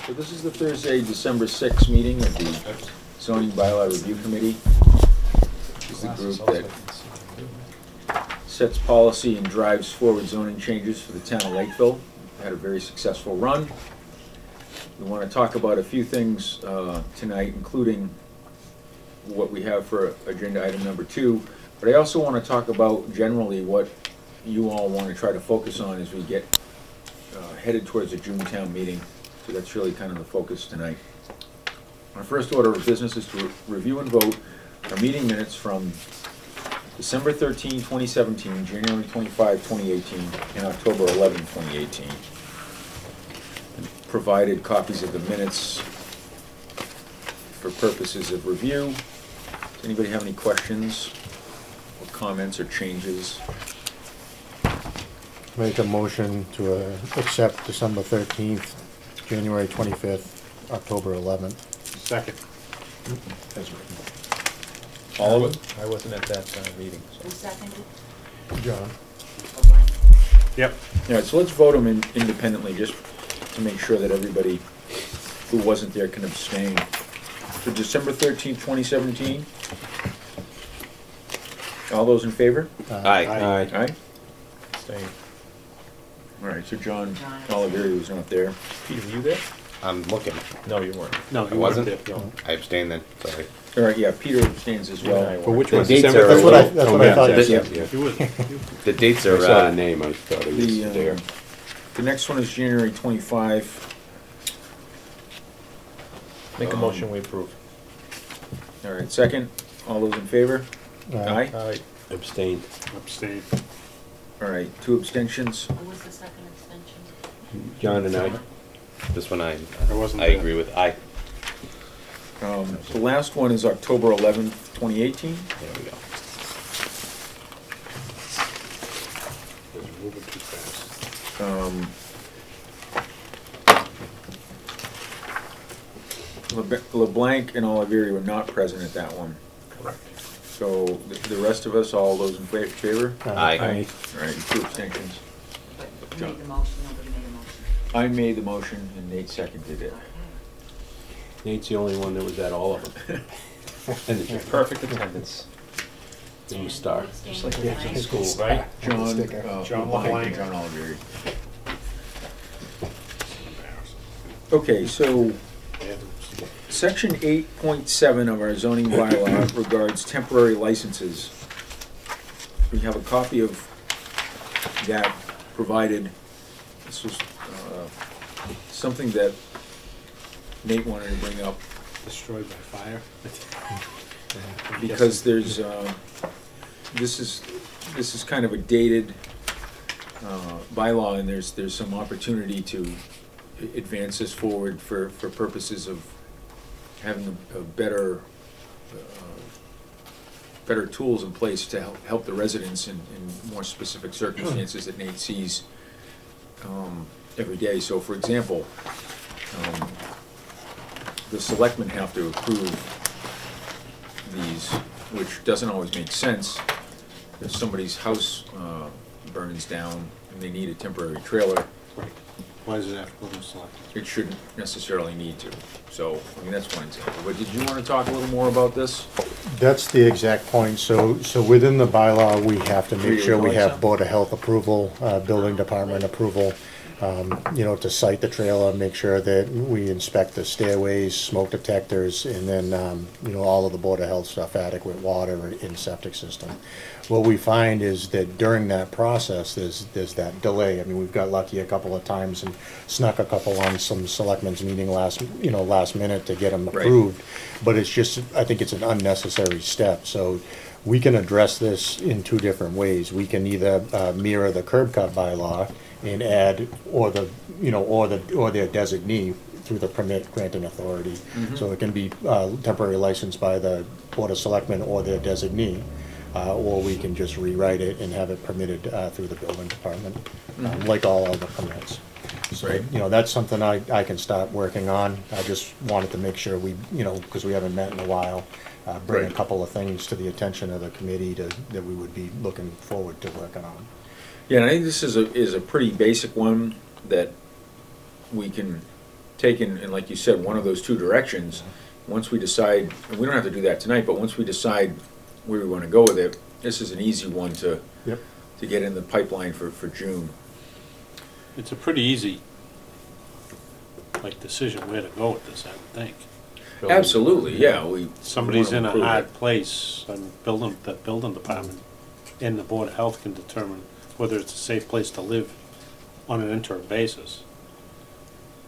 So this is the Thursday, December 6th meeting of the Zoning Bylaw Review Committee. This is the group that sets policy and drives forward zoning changes for the town of Lakeville. Had a very successful run. We want to talk about a few things tonight, including what we have for agenda item number 2. But I also want to talk about generally what you all want to try to focus on as we get headed towards the June town meeting. So that's really kind of the focus tonight. Our first order of business is to review and vote our meeting minutes from December 13, 2017, January 25, 2018, and October 11, 2018. Provided copies of the minutes for purposes of review. Does anybody have any questions or comments or changes? Make a motion to accept December 13th, January 25th, October 11th. Second. As written. All of it? I wasn't at that meeting, Who so. seconded? John? Yep. All right, so let's vote them independently, just to make sure that everybody who wasn't there can abstain. For December 13th, 2017, all those in favor? Aye. Aye? Staying. All right, so John John. Oliveri was not there. Peter, were you there? I'm looking. No, you weren't. No, I wasn't. There, no. I abstained then, sorry. All right, yeah, Peter abstains as You and I well. were. For which The one? dates December are- That's what I, 13th? that's what I thought you yeah. said. Yeah. You would. The dates I are, saw the name, I thought it was The, there. the next one is January 25. Make a motion, we approve. All right, second, all those in favor? Aye? Aye. Abstained. Abstain. All right, 2 abstentions. Who was the second extension? John and I. this one I wasn't I there. agree with. Aye. The last one is October 11th, 2018. There we go. It's moving too fast. LeBlanc and Oliveri were not present at that one. Correct. So the rest of us, all those in favor? Aye. All right, 2 abstentions. But John. made the motion, nobody made a motion. I made the motion and Nate seconded it. Okay. Nate's the only one that was at all of them. And Perfect attendance. new star. Just like we did in school, right? John, Sticker. John LeBlanc and LeBlanc. John Oliveri. Okay, so Section 8.7 of our zoning bylaw regards temporary licenses. We have a copy of that provided. This was something that Nate wanted to bring up Destroyed by fire. because there's, this is kind of a dated bylaw, and there's some opportunity to advance this forward for purposes of having a better tools in place to help the residents in more specific circumstances that Nate sees every day. So for example, the selectmen have to approve these, which doesn't always make sense. If somebody's house burns down and they need a temporary trailer, Right. Why does it have to go to select? it shouldn't necessarily need to. So, I mean, that's one example. But did you want to talk a little more about this? That's the exact point. So within the bylaw, we have to make Create sure we noise. have Board of Health approval, Building Department approval, to site the trailer, make sure that we inspect the stairways, smoke detectors, and then, all of the Board of Health stuff, adequate water and septic system. What we find is that during that process, there's that delay. I mean, we've got lucky a couple of times and snuck a couple on some selectmen's meeting last minute to get them Right. approved. But it's just, I think it's an unnecessary step. So we can address this in 2 different ways. We can either mirror the curb cut bylaw and add, or their designee through the permit granting authority. So it can be temporary licensed by the Board of Selectmen or their designee. Or we can just rewrite it and have it permitted through the building department, like all other permits. So, Right. That's something I can start working on. I just wanted to make sure we, because we haven't met in a while, bring Right. a couple of things to the attention of the committee that we would be looking forward to working on. Yeah, and I think this is a pretty basic one that we can taken, and like you said, one of those two directions. Once we decide, and we don't have to do that tonight, but once we decide where we want to go with it, this is an easy one to Yep. get in the pipeline for June. It's a pretty easy, like, decision where to go with this, I would think. Absolutely, yeah, Somebody's in a improve it. hard place, and the building department and the Board of Health can determine whether it's a safe place to live on an interim basis.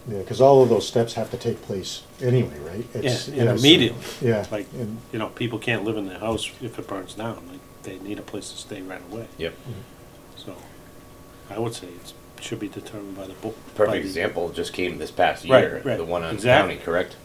Yeah, because all of those steps have to take place anyway, right? It's, And you know, so- immediately. Yeah. Like, and- you know, people can't live in their house if it burns down, like, they need a place to stay right away. Yep. So, I would say it should be determined by the board. Perfect example just came this past Right, year, right. the one on Exactly. County, correct?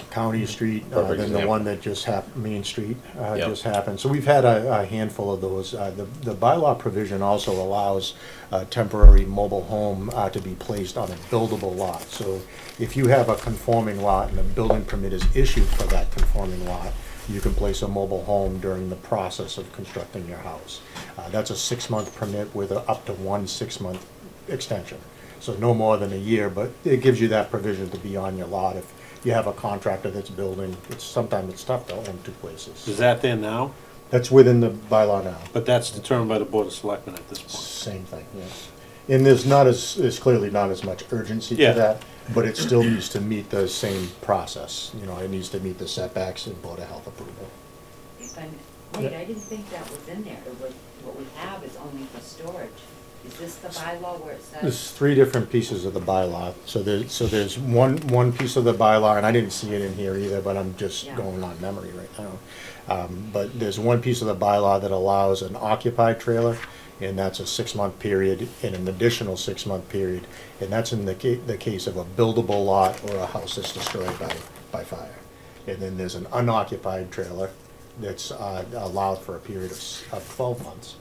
County Street, Perfect then the example. one that just happened, Main Street, Yep. just happened. So we've had a handful of those. The bylaw provision also allows a temporary mobile home to be placed on a buildable lot. So if you have a conforming lot and a building permit is issued for that conforming lot, you can place a mobile home during the process of constructing your house. That's a 6-month permit with up to 1 6-month extension. So no more than a year, but it gives you that provision to be on your lot if you have a contractor that's building. Sometimes it's tough to own two places. Is that there now? That's within the bylaw now. But that's determined by the Board of Selectmen at this point. Same thing, yeah. And there's clearly not as much urgency Yeah. to that, but it still needs to meet the same process. You know, it needs to meet the setbacks and Board of Health approval. Wait, I didn't think that was in there. What we have is only for storage. Is this the bylaw where it says? There's 3 different pieces of the bylaw. So there's one piece of the bylaw, and I didn't see it in here either, but I'm just Yeah. going on memory right now. But there's one piece of the bylaw that allows an occupied trailer, and that's a 6-month period, and an additional 6-month period, and that's in the case of a buildable lot or a house that's destroyed by fire. And then there's an unoccupied trailer that's allowed for a period of 12 months.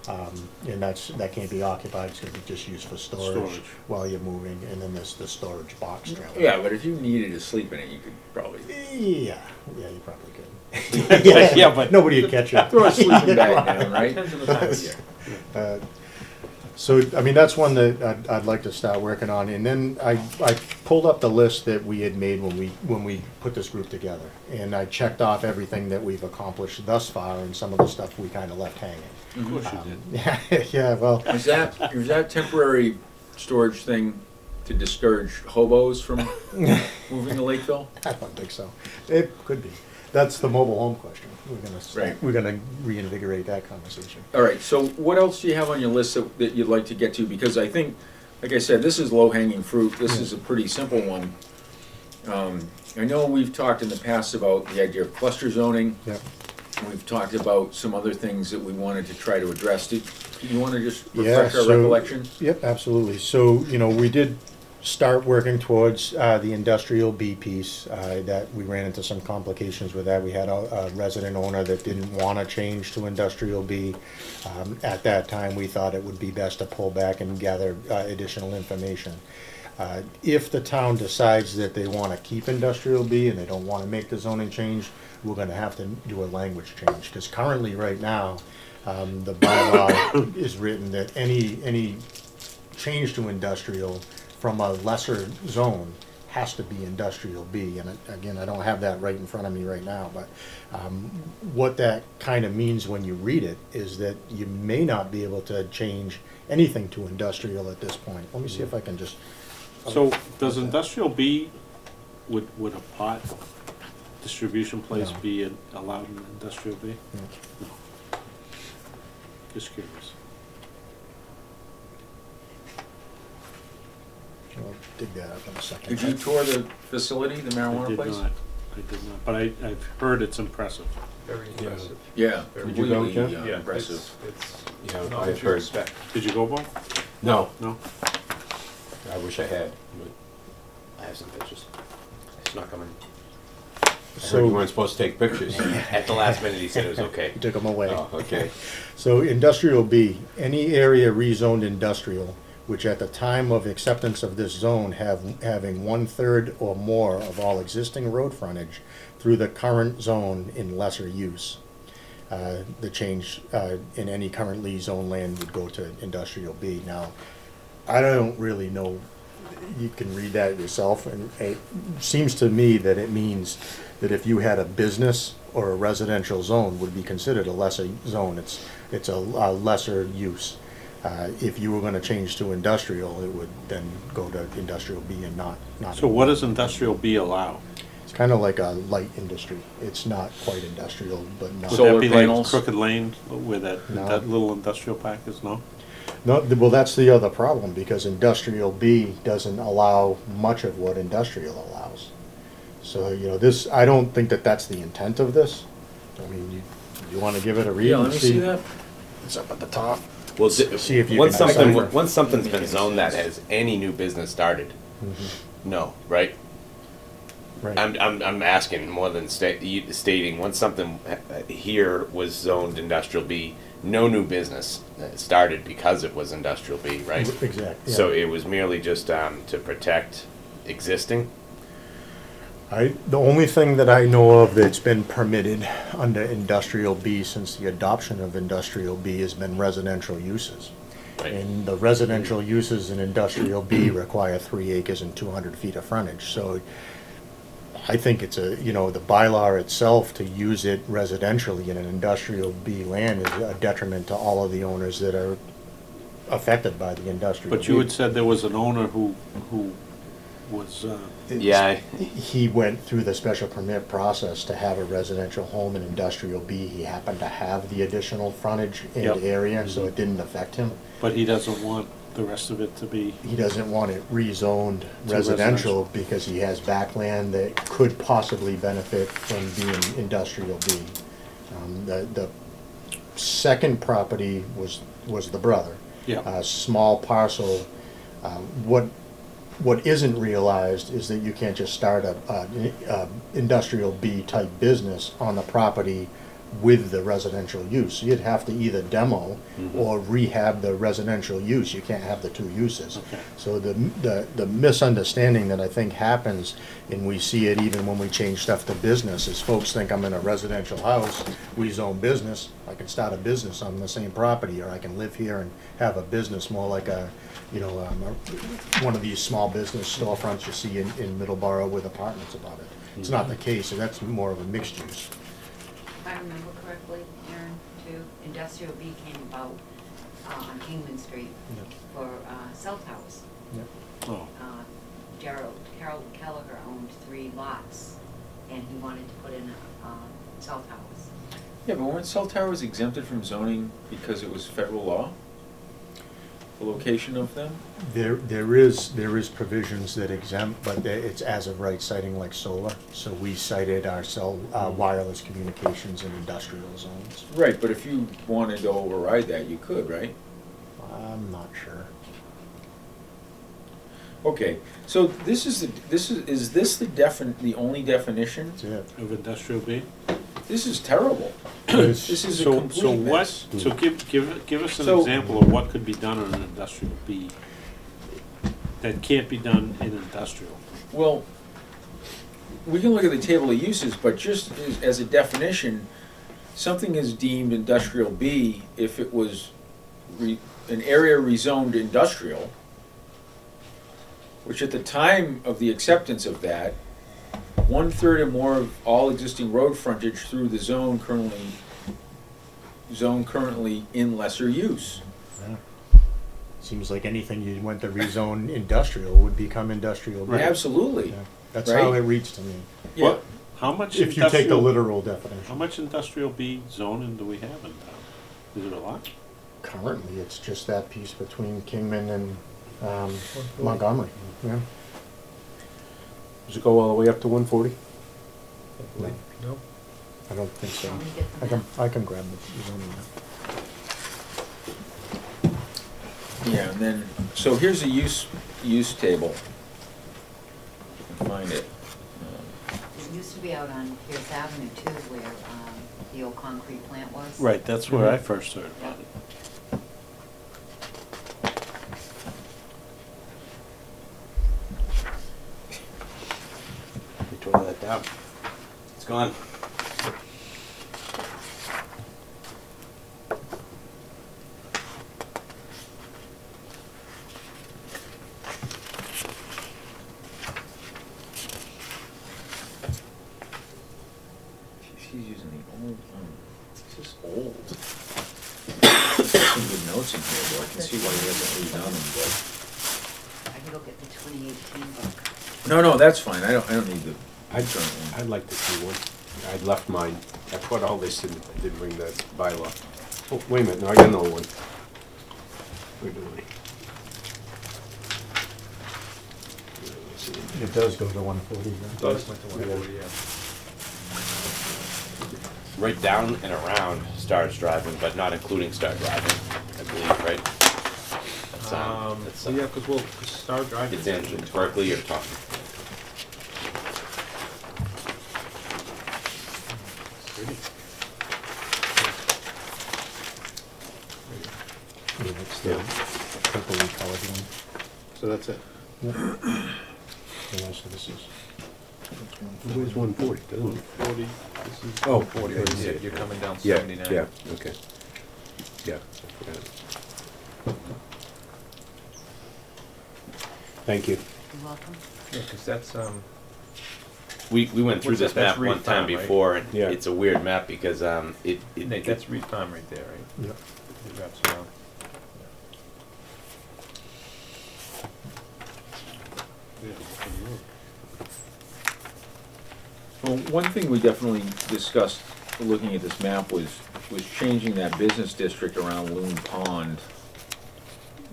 And that can't be occupied, it's gonna be just used for storage Storage. while you're moving, and then there's the storage box trailer. Yeah, but if you needed to sleep in it, you could probably Yeah, you probably could. Yeah, but- Nobody would catch you. throw a sleeping bag down, right? Depends on the time of year. So, I mean, that's one that I'd like to start working on, and then I pulled up the list that we had made when we put this group together, and I checked off everything that we've accomplished thus far, and some of the stuff we kinda left hanging. Of course you did. Yeah, well, Is that temporary storage thing to discourage hobos from moving to Lakeville? I don't think so. It could be. That's the mobile home question. Right. We're gonna reinvigorate that conversation. All right, so what else do you have on your list that you'd like to get to? Because I think, like I said, this is low-hanging fruit. This is a pretty simple one. I know we've talked in the past about the idea of cluster zoning. Yep. We've talked about some other things that we wanted to try to address. Do you want to just Yeah, refresh our so- recollection? Yep, absolutely. So, you know, we did start working towards the industrial B piece. That we ran into some complications with that. We had a resident owner that didn't want to change to industrial B. At that time, we thought it would be best to pull back and gather additional information. If the town decides that they want to keep industrial B and they don't want to make the zoning change, we're going to have to do a language change. Because currently, right now, the bylaw is written that any change to industrial from a lesser zone has to be industrial B. And again, I don't have that right in front of me right now, but what that kind of means when you read it is that you may not be able to change anything to industrial at this point. Let me see if I can just. So, does industrial B, would a pot distribution place No. be allowed in industrial B? No. No. Just curious. I'll dig that up in a second. Did you tour the facility, the I marijuana did place? not, but I've heard it's impressive. Very impressive. Yeah, Did you go, completely Ken? Yeah, impressive. it's, You know, not I've what you heard, expect. Did you go, Bob? no, No? I wish I had, but I have some pictures. It's not coming. I heard you So weren't supposed to take pictures. At the last minute, he said it was okay. you took them away. Oh, okay. So industrial B, any area rezoned industrial, which at the time of acceptance of this zone having 1/3 or more of all existing road frontage through the current zone in lesser use. The change in any currently zoned land would go to industrial B. Now, I don't really know you can read that yourself, and it seems to me that it means that if you had a business or a residential zone would be considered a lesser zone, it's a lesser use. If you were gonna change to industrial, it would then go to industrial B and not. So what does industrial B allow? It's kinda like a light industry. It's not quite industrial, but not. Would Solar that be panels? like Crooked Lane where that No. little industrial park is, no? No, well, that's the other problem, because industrial B doesn't allow much of what industrial allows. So, this, I don't think that that's the intent of this. I mean, you wanna give it a read Yeah, and let me see that. It's up at the top. Well, See if you once can something decipher. once something's been zoned that has any new business started, no, right? Right. I'm asking more than stating. Once something here was zoned industrial B, no new business started because it was industrial B, right? Exactly. So it was merely just to protect existing. The only thing that I know of that's been permitted under industrial B since the adoption of industrial B has been residential uses. Right. And the residential uses in industrial B require 3 acres and 200 feet of frontage. So I think it's the bylaw itself to use it residentially in an industrial B land is a detriment to all of the owners that are affected by the industrial But you B. had said there was an owner who was, Yeah. He went through the special permit process to have a residential home in industrial B. He happened to have the additional frontage and Yep. area, so it didn't affect him. but he doesn't want the rest of it to be, He doesn't want it rezoned To residential because he has backland that could possibly benefit from being industrial B. The second property was the brother. yeah. A small parcel. What isn't realized is that you can't just start a industrial B type business on the property with the residential use. You'd have to either demo or rehab the residential use. You can't have the two uses. Okay. So the misunderstanding that I think happens, and we see it even when we change stuff to business, is folks think I'm in a residential house, we zone business, I can start a business on the same property, or I can live here and have a business more like one of these small business storefronts you see in Middleborough with apartments above it. It's not the case, so that's more of a mixed use. If I remember correctly, Aaron, too, industrial B came about on Kingman Street for cell towers. Oh, Carol Kelleher owned 3 lots, and he wanted to put in cell towers. Yeah, but weren't cell towers exempted from zoning because it was federal law? The location of them? There is provisions that exempt, but it's as of right citing like solar. So we cited our wireless communications in industrial zones. Right, but if you wanted to override that, you could, right? I'm not sure. Okay, so is this the only definition? That's it. of industrial B? This is terrible. It's- This is a So complete what, mess. so give us an So- example of what could be done on an industrial B that can't be done in industrial. Well, we can look at the table of uses, but just as a definition, something is deemed industrial B if it was an area rezoned industrial, which at the time of the acceptance of that, 1/3 or more of all existing road frontage through the zone currently in lesser use. Yeah. Seems like anything you went to rezone industrial would become industrial. B. Absolutely. Yeah. That's how Right? it reads to me. Yeah. What, how much If you take the industrial, literal how definition. much industrial B zoning do we have in town? Is it a lot? Currently, it's just that piece between Kingman and Montgomery. Yeah. Does it go all the way up to 140? No. I don't think so. Want me to get the map? I can grab the zoning map. Yeah, and then, so here's a use table. You can find it. It used to be out on Pierce Avenue too, where the old concrete plant was. Right, that's where I first heard about it. We tore that down. It's gone. It's just old. Some good notes in here, though. I can see why he hasn't redone them, I can go get the 2018 book. but. No, that's fine. I don't need the I'd, current one. I'd like to see one. I'd left mine. I put all this in, I didn't bring the bylaw. Oh, wait a minute, no, I got another one. Where do I? Let's see. It does go to 140, right? Right down and around Stars Driving, but not including Star Driving, I believe, right? That's, Yeah, because we'll start driving. it's in Berkeley or Taunton. Yeah, it's the purple colored one. So that's it. The rest of this is. Where's 140? Doesn't it? 40, this is. Oh, 40, okay, yeah, yeah. you're coming down Yeah, 79. yeah, okay. Yeah, I forgot. Thank you. You're welcome. Yeah, because that's, We went through What's this that? That's map one Reed time Farm, right? before, and Yeah. it's a weird map because Nate, that's Reed Farm right there, right? Yep. It wraps around. Well, one thing we definitely discussed, looking at this map, was changing that business district around Loon Pond.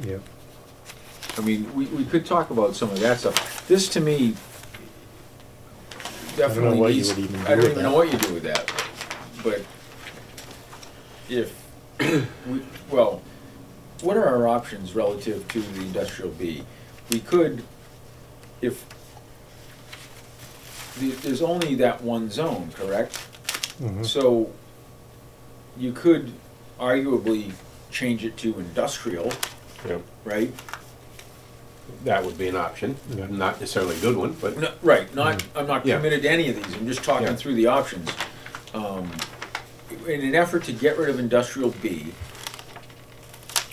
Yep. I mean, we could talk about some of that stuff. This, to me, definitely what you needs, would even do I don't with even that. know what you do with that. But if, well, what are our options relative to the industrial B? We could, if, there's only that one zone, correct? Mhm. So you could arguably change it to industrial, Yeah, right? that would be an option, Yeah. not necessarily a good one, but. No, right, not, I'm not Yeah. committed to any of these, I'm just talking Yeah. through the options. In an effort to get rid of industrial B,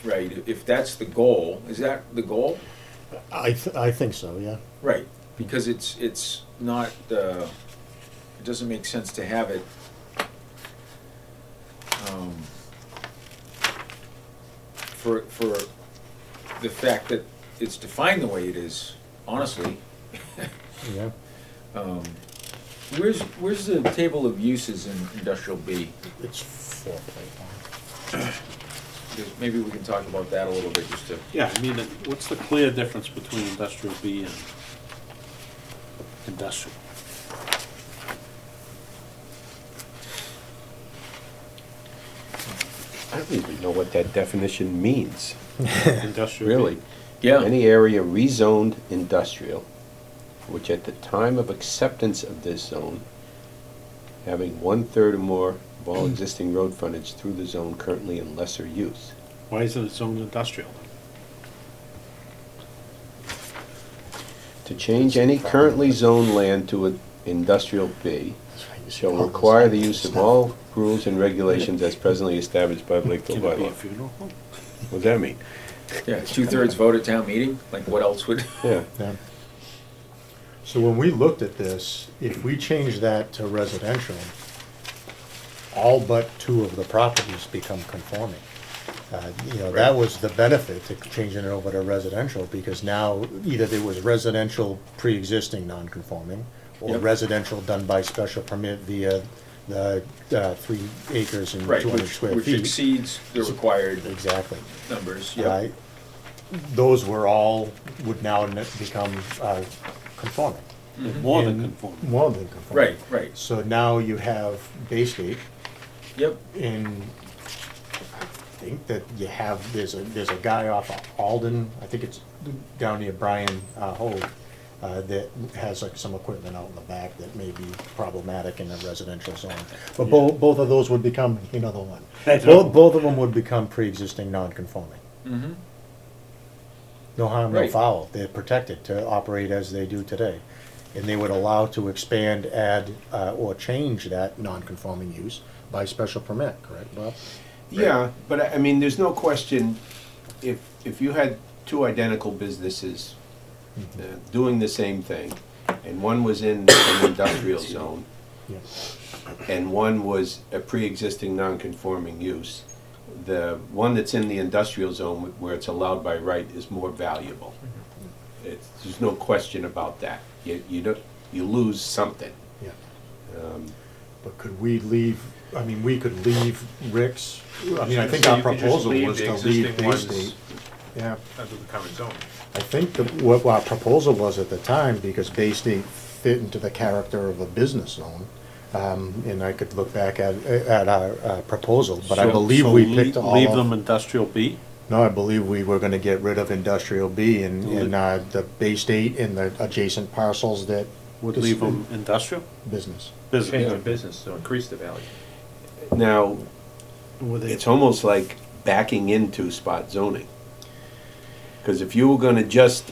right, if that's the goal, is that the goal? I think so, yeah. Right, because it's not, it doesn't make sense to have it, for the fact that it's defined the way it is, honestly. Yeah. Where's the table of uses in industrial B? It's 4.1. Maybe we can talk about that a little bit, just to, Yeah, I mean, what's the clear difference between industrial B and industrial? I don't even know what that definition means, Industrial B. really. yeah. Any area rezoned industrial, which at the time of acceptance of this zone, having 1/3 or more of all existing road frontage through the zone currently in lesser use. Why isn't it zoned industrial? To change any currently zoned land to an industrial B shall require the use of all rules and regulations as presently established by the Lakeville Can it be a bylaw. funeral home? What does that mean? Yeah, 2/3 vote at town meeting, like what else would? Yeah, Yeah. So when we looked at this, if we change that to residential, all but 2 of the properties become conforming. That was the benefit to changing it over to residential, because now either there was residential pre-existing non-conforming, or Yep. residential done by special permit via the 3 acres and Right, 200 which square feet. exceeds the required Exactly. numbers, yeah. Right? Those would now become conforming. More than And- conforming. More than conforming. Right, So now you have Bayscape, yep, and I think that there's a guy off of Alden, I think it's down near Brian Hove, that has like some equipment out in the back that may be problematic in a residential zone. But both of those would become, another one. Both of them would become pre-existing non-conforming. mm-hmm, No harm, no Right. foul. They're protected to operate as they do today. And they would allow to expand, add, or change that non-conforming use by special permit, correct, Bob? yeah, but I mean, there's no question, if you had 2 identical businesses doing the same thing, and one was in an industrial zone, Yeah. and one was a pre-existing non-conforming use. The one that's in the industrial zone where it's allowed by right is more valuable. There's no question about that. You don't, you lose something. Yeah. Um, But could we leave, I mean, we could leave Rick's, I mean, I think So our you could just proposal leave was the to existing leave Bay ones State. Yeah, under the current zone. I think that what our proposal was at the time, because Bay State fit into the character of a business zone, and I could look back at our proposal, but I So- believe so we le- picked all Leave of. them industrial B? No, I believe we were gonna get rid of industrial B and the Bay State and the adjacent parcels that. Would leave them industrial? Business. Change Business. of business to increase the value. Now, Would they- it's almost like backing into spot zoning. Because if you were gonna just,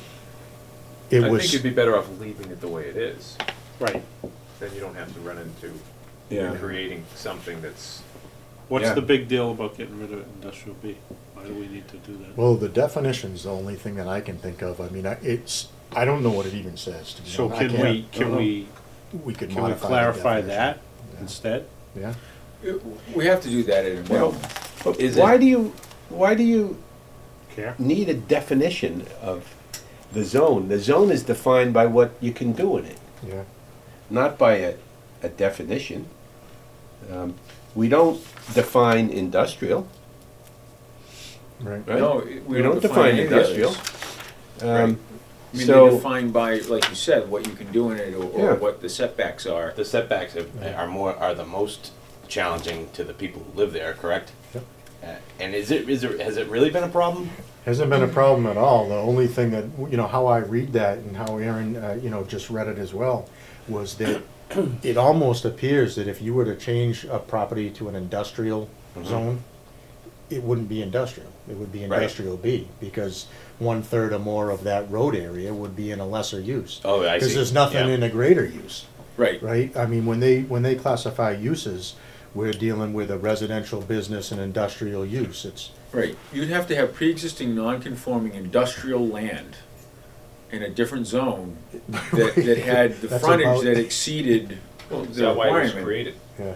It I think was, you'd be better off leaving it the way it is. Right. Then you don't have to run into Yeah. creating something that's, What's Yeah. the big deal about getting rid of industrial B? Why do we need to do that? well, the definition's the only thing that I can think of. I mean, I don't know what it even says, to be So honest. I can can't- We could can we modify the clarify definition. that Yeah. instead? Yeah, We have to do that at a minimum. but Is why it- do you Care? need a definition of the zone? The zone is defined by what you can do in it, yeah. not by a definition. We don't define industrial, Right. right? No, We don't define any of the industrial. others. Um, I mean, they're So, defined by, like you said, what you can do in it Yeah. or what the setbacks are. The setbacks are the most challenging to the people who live there, correct? Yep. And has it really been a problem? Hasn't been a problem at all. The only thing that, how I read that and how Aaron, just read it as well, was that it almost appears that if you were to change a property to an industrial zone, it wouldn't be industrial. It would be Right. industrial B, because 1/3 or more of that road area would be in a lesser use. Oh, I see. Because there's nothing Yeah. in a greater use, Right. right? I mean, when they classify uses, we're dealing with a residential, business, and industrial use. It's, Right. You'd have to have pre-existing non-conforming industrial land in a different zone that had the That's frontage about- that exceeded is the that why it was requirement. created? yeah.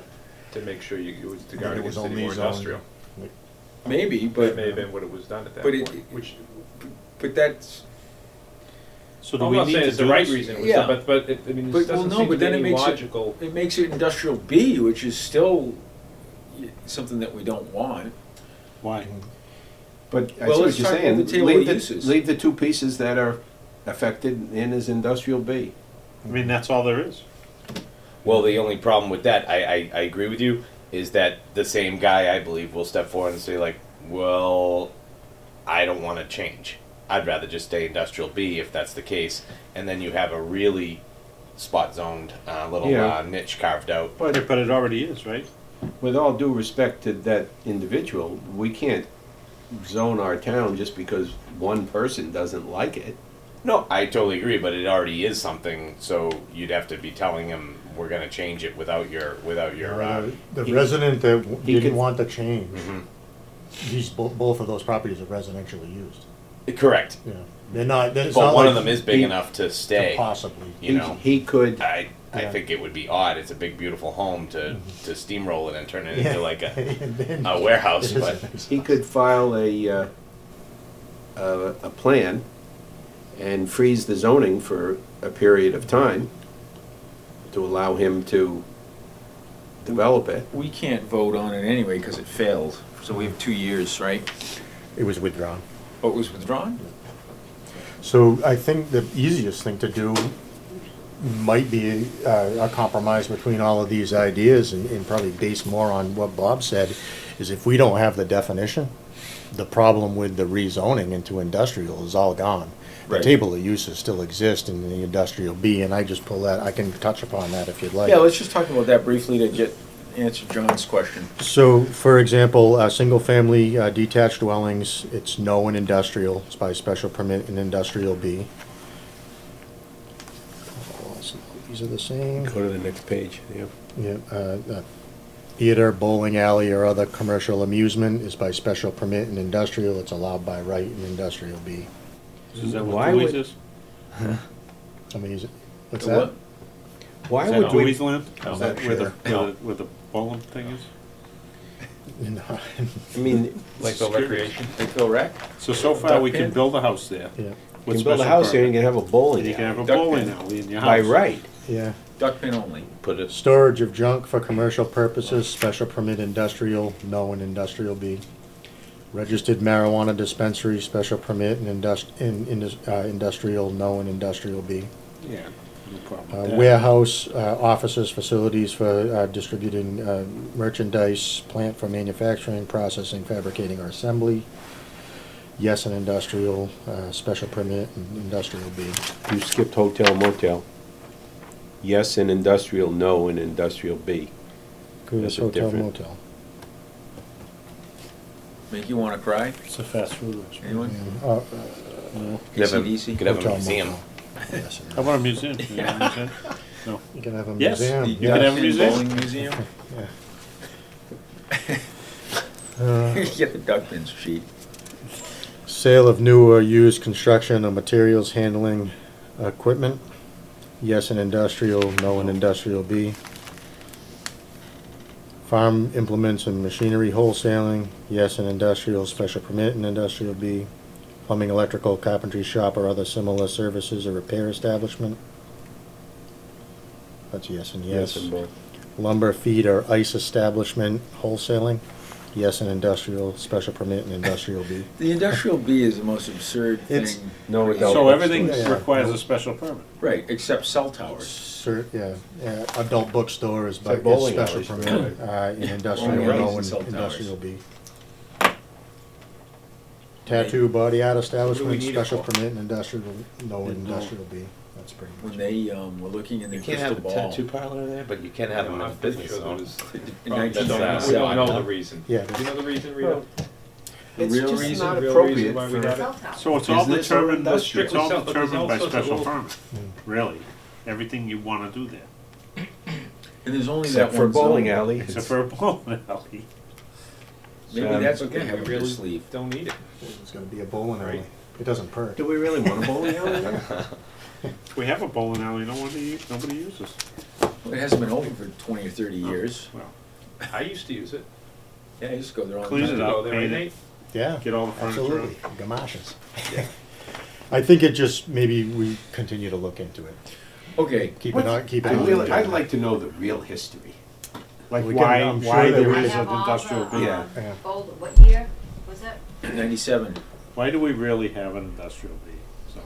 To make sure it was to And guard it was against any only more zoned- industrial. Maybe, That but may have been what it was done at that But it- point, which, that's, So do I'm we not need saying to it's the do right this? reason it was Yeah. done, but it, I mean, But- this well, doesn't no, seem but to be then it any makes it- logical. it makes it industrial B, which is still something that we don't want. Why? but I Well, see what let's you're talk about saying. the table Leave of uses. leave the two pieces that are affected in as industrial B. I mean, that's all there is. Well, the only problem with that, I agree with you, is that the same guy, I believe, will step forward and say like, well, I don't want to change. I'd rather just stay industrial B if that's the case. And then you have a really spot zoned little Yeah. niche carved out. But it already is, right? With all due respect to that individual, we can't zone our town just because one person doesn't like it. No, I totally agree, but it already is something, so you'd have to be telling him we're gonna change it without your The he- resident that he didn't could- want the change, Mhm. both of those properties are residentially used. Correct. Yeah, they're not. It's But not one like of them is big he- enough to to stay. possibly. You know, He could, I Yeah. think it would be odd. It's a big, beautiful home to steamroll it and turn it Yeah. into like And then- a warehouse, It is but a nice he house. could file a plan and freeze the zoning for a period of time to allow him to develop it. We can't vote on it anyway because it failed. So we have 2 years, right? It was withdrawn. Oh, it was withdrawn? So I think the easiest thing to do might be a compromise between all of these ideas and probably based more on what Bob said, is if we don't have the definition, the problem with the rezoning into industrial is all gone. The Right. table of uses still exists in the industrial B, and I just pull that, I can touch upon that if you'd like. Yeah, let's just talk about that briefly to answer John's question. So, for example, single-family detached dwellings, it's no in industrial, it's by special permit in industrial B. Oh, let's see, these are the same. Go to the next page, yeah. Yeah, theater, bowling alley, or other commercial amusement is by special permit in industrial, it's allowed by right in industrial B. Is that Why what Louise would- is? I mean, is it, what's The that? what? Why Is that would we, Dewey's land? No, Is that not where the, sure. where the bowling thing is? No. I mean, Lakeville Recreation? Lakeville Rec? So far, we can Duck build a house there. Yeah, you with can build a special house there and permit. you can have a bowling And you can have a alley. Duck bowling pin. alley in your house. By right. yeah. Duck pin only. Put it, Storage of junk for commercial purposes, special permit industrial, no in industrial B. Registered marijuana dispensary, special permit in industrial, no in industrial B. Yeah, no problem with that. Warehouse, offices, facilities for distributing merchandise, plant for manufacturing, processing, fabricating, or assembly. Yes in industrial, special permit in industrial B. You skipped hotel motel. Yes in industrial, no in industrial B. Cruise, That's a hotel, different- motel. Make you wanna cry? It's a fast food restaurant. Anyone? Uh, No. you have a, AC/DC? you could have a hotel, museum. motel. Yes, How about a museum? Can you have a museum? No. you can have a Yes, museum. you yeah. can have a Duck pin museum. Bowling museum? Yeah. Get the duck pins sheet. Sale of new or used construction or materials handling equipment. Yes in industrial, no in industrial B. Farm implements and machinery wholesaling. Yes in industrial, special permit in industrial B. Plumbing, electrical, carpentry shop or other similar services or repair establishment. That's yes and yes. in both. Lumber, feed or ice establishment wholesaling. Yes in industrial, special permit in industrial B. The industrial B is the most absurd It's- thing. No adult So everything Yeah. requires a special permit. Right, except cell towers. Yeah, adult bookstore is by It's a bowling special alley, permit, in industrial, Bowling alleys no and in cell towers. industrial B. Tattoo, body art establishment, need it special for? permit in industrial, no in No. industrial B. That's pretty When much. they were looking in their You can't crystal have a ball. tattoo parlor there, but you can have them in a I'm pretty business sure there zone. was- In We 1997. don't know the reason. Yeah, Do you know the reason, Rita? The It's real just reason, not real appropriate reason why we for- had it? Cell tower. So it's all Business or determined, it's industrial? all But there's determined by all sorts of special little- permit, really. Everything you wanna do there, And there's only Except that for a one zone. bowling alley. except for a bowling alley. Maybe So, that's what they Okay, have we up really their sleeve. don't need it. it's gonna be a bowling alley. Right. It doesn't perk. Do we really want a bowling alley there? We have a bowling alley, nobody uses. It hasn't been open for 20 or 30 years. Well, I used to use it. Yeah, I used to go there all the Clean time. it Go up, there, paint Nate? it, Yeah, get all the furniture absolutely, out. gamashes. I think it just, maybe we continue to look into it. Okay, Keep it on, keep it on. I'd like to know the real history. Like We can- why, I'm sure why that there we- is I an have all industrial the, B. Yeah. Yeah. folder, what year was it? 97. Why do we really have an industrial B? So,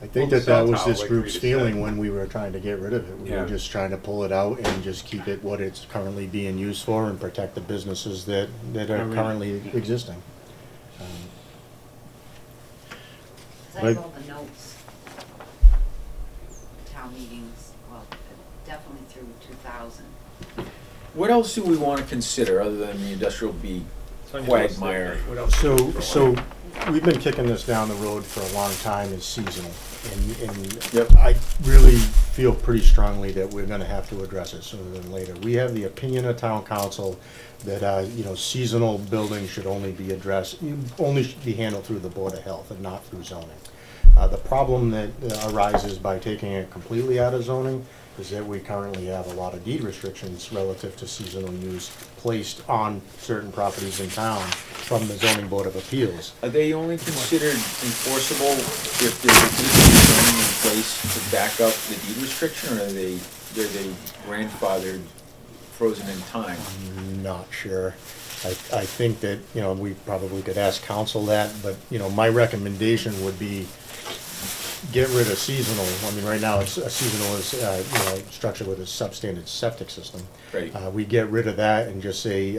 I think Well, that that cell was tower, this like group's Rita feeling said. when we were trying to get rid of it. We were Yeah. just trying to pull it out and just keep it what it's currently being used for and protect the businesses that are I mean, currently yeah. existing. 'Cause I Like- have all the notes. Town meetings, well, definitely through 2000. What else do we want to consider other than the industrial B It's on your list, quagmire? Nate. What else? So we've been kicking this down the road for a long time as seasonal. And Yep. I really feel pretty strongly that we're gonna have to address it sooner than later. We have the opinion of town council that, seasonal buildings should only be addressed, only should be handled through the Board of Health and not through zoning. The problem that arises by taking it completely out of zoning is that we currently have a lot of deed restrictions relative to seasonal use placed on certain properties in town from the zoning board of appeals. Are they only considered enforceable if there's existing zoning in place to back up the deed restriction, or are they grandfathered, frozen in time? Not sure. I think that, we probably could ask council that, but, my recommendation would be get rid of seasonal. I mean, right now, it's, seasonal is, structured with a substandard septic system. Right. We get rid of that and just say,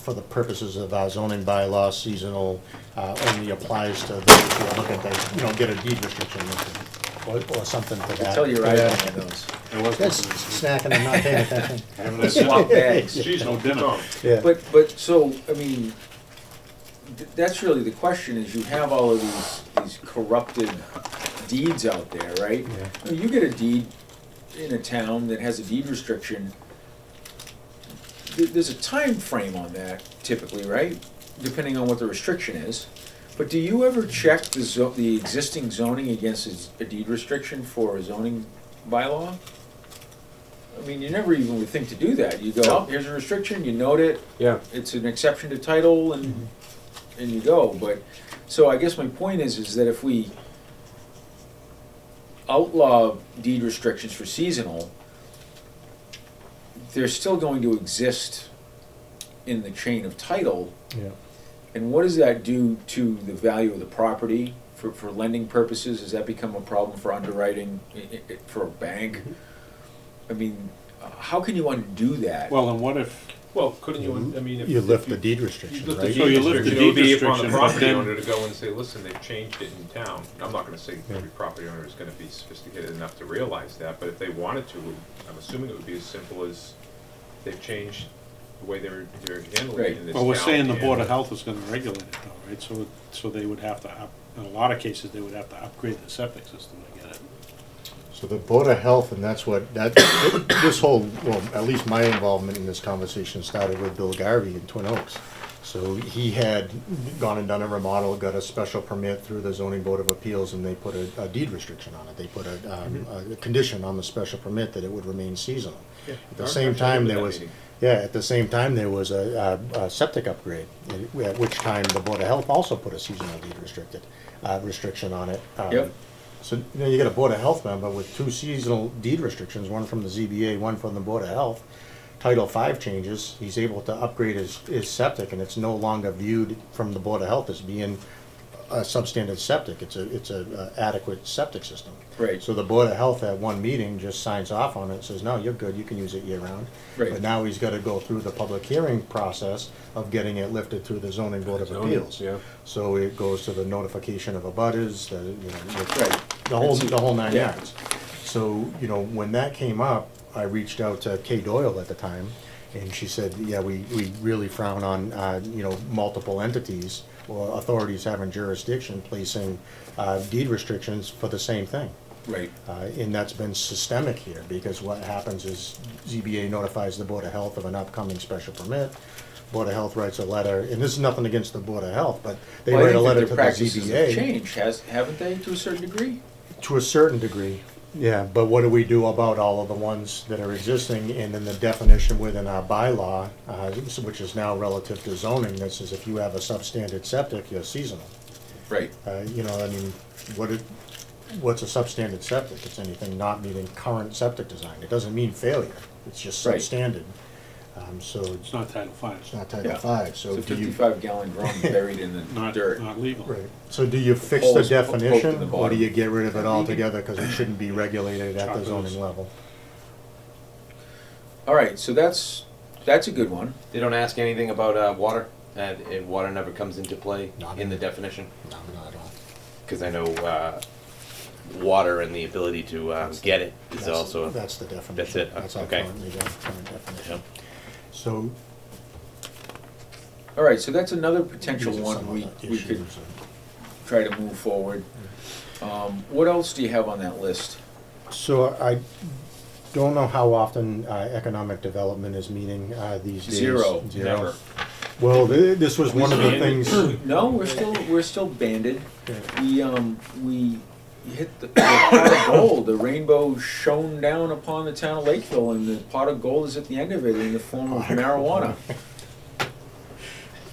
for the purposes of our zoning bylaw, seasonal, only applies to those who are looking to, get a deed restriction or something to that. Tell your to eyes that. on those. there was That's snacking and not paying attention. having a Swap bags. Geez, no dinner. Yeah. But, so, I mean, that's really the question, is you have all of these corrupted deeds out there, right? Yeah. I mean, you get a deed in a town that has a deed restriction, there's a time frame on that typically, right? Depending on what the restriction is. But do you ever check the existing zoning against a deed restriction for a zoning bylaw? I mean, you never even would think to do that. You go, oh, here's a restriction, you note it, Yeah. it's an exception to title, and you go. But, so I guess my point is that if we outlaw deed restrictions for seasonal, they're still going to exist in the chain of title. Yeah. And what does that do to the value of the property for lending purposes? Does that become a problem for underwriting for a bank? I mean, how can you undo that? Well, and what if, Well, couldn't you, I mean, if. You lift if the deed restriction, lift right? the So deed you lift the restriction, it would deed be upon the restriction, but property then- owner to go and say, listen, they've changed it in town. I'm not gonna say Yeah. every property owner is gonna be sophisticated enough to realize that, but if they wanted to, I'm assuming it would be as simple as they've changed the way they're handling Right. it in this town. well, we're saying the Board of and- Health is gonna regulate it though, right? So they would have to, in a lot of cases, they would have to upgrade the septic system to get it. So the Board of Health, and that's what, this whole, well, at least my involvement in this conversation started with Bill Garvey in Twin Oaks. So he had gone and done a remodel, got a special permit through the Zoning Board of Appeals, and they put a deed restriction on it. They put a condition on the special permit that it would remain seasonal. Yeah. At the I same remember time, that there was, meeting. yeah, at the same time, there was a septic upgrade, at which time the Board of Health also put a seasonal deed restriction on it. Yep. So, you know, you get a Board of Health member with two seasonal deed restrictions, one from the ZBA, one from the Board of Health. Title V changes, he's able to upgrade his septic, and it's no longer viewed from the Board of Health as being a substandard septic. It's a adequate septic system. Right. So the Board of Health at one meeting just signs off on it and says, no, you're good, you can use it year round. Right. But now he's gotta go through the public hearing process of getting it lifted through the Zoning Board of Zoning, Appeals. yeah. So it goes to the notification of abutters, Right. the whole nine Yeah. yards. So, you know, when that came up, I reached out to Kay Doyle at the time, and she said, yeah, we really frown on, multiple entities or authorities having jurisdiction placing deed restrictions for the same thing. Right. And that's been systemic here, because what happens is ZBA notifies the Board of Health of an upcoming special permit. Board of Health writes a letter, and this is nothing against the Board of Health, but they Well, I write a think that letter the to the practices have ZBA. changed, haven't they, to a certain degree? To a certain degree, yeah, but what do we do about all of the ones that are existing, and then the definition within our bylaw, which is now relative to zoning, that says if you have a substandard septic, you're seasonal. Right. What's a substandard septic? It's anything not meeting current septic design. It doesn't mean failure, it's just Right. substandard. So It's not Title V, it's not Title Yeah. V, so It's a do you? 55-gallon drum buried in the not, dirt. not legal. Right, so do you fix the Holes poked in the definition, or do bottom. you get rid of it altogether, because it shouldn't be regulated at the Chop zoning those. level? All right, so that's a good one. They don't ask anything about water, and water never comes into play Not in the in- definition? No, not at all. Because I know water and the ability to get it is That's- also. That's the definition. That's it, That's our okay. current definition. Yep. So. All right, so that's another potential these are some one of the we could issues. try to move forward. What else do you have on that list? So I don't know how often economic development is meeting these days. Zero, never. Well, this was one of the things. No, we're still banded. We hit the pot of gold. The rainbow shone down upon the town of Lakeville, and the pot of gold is at the end of it in the form of marijuana.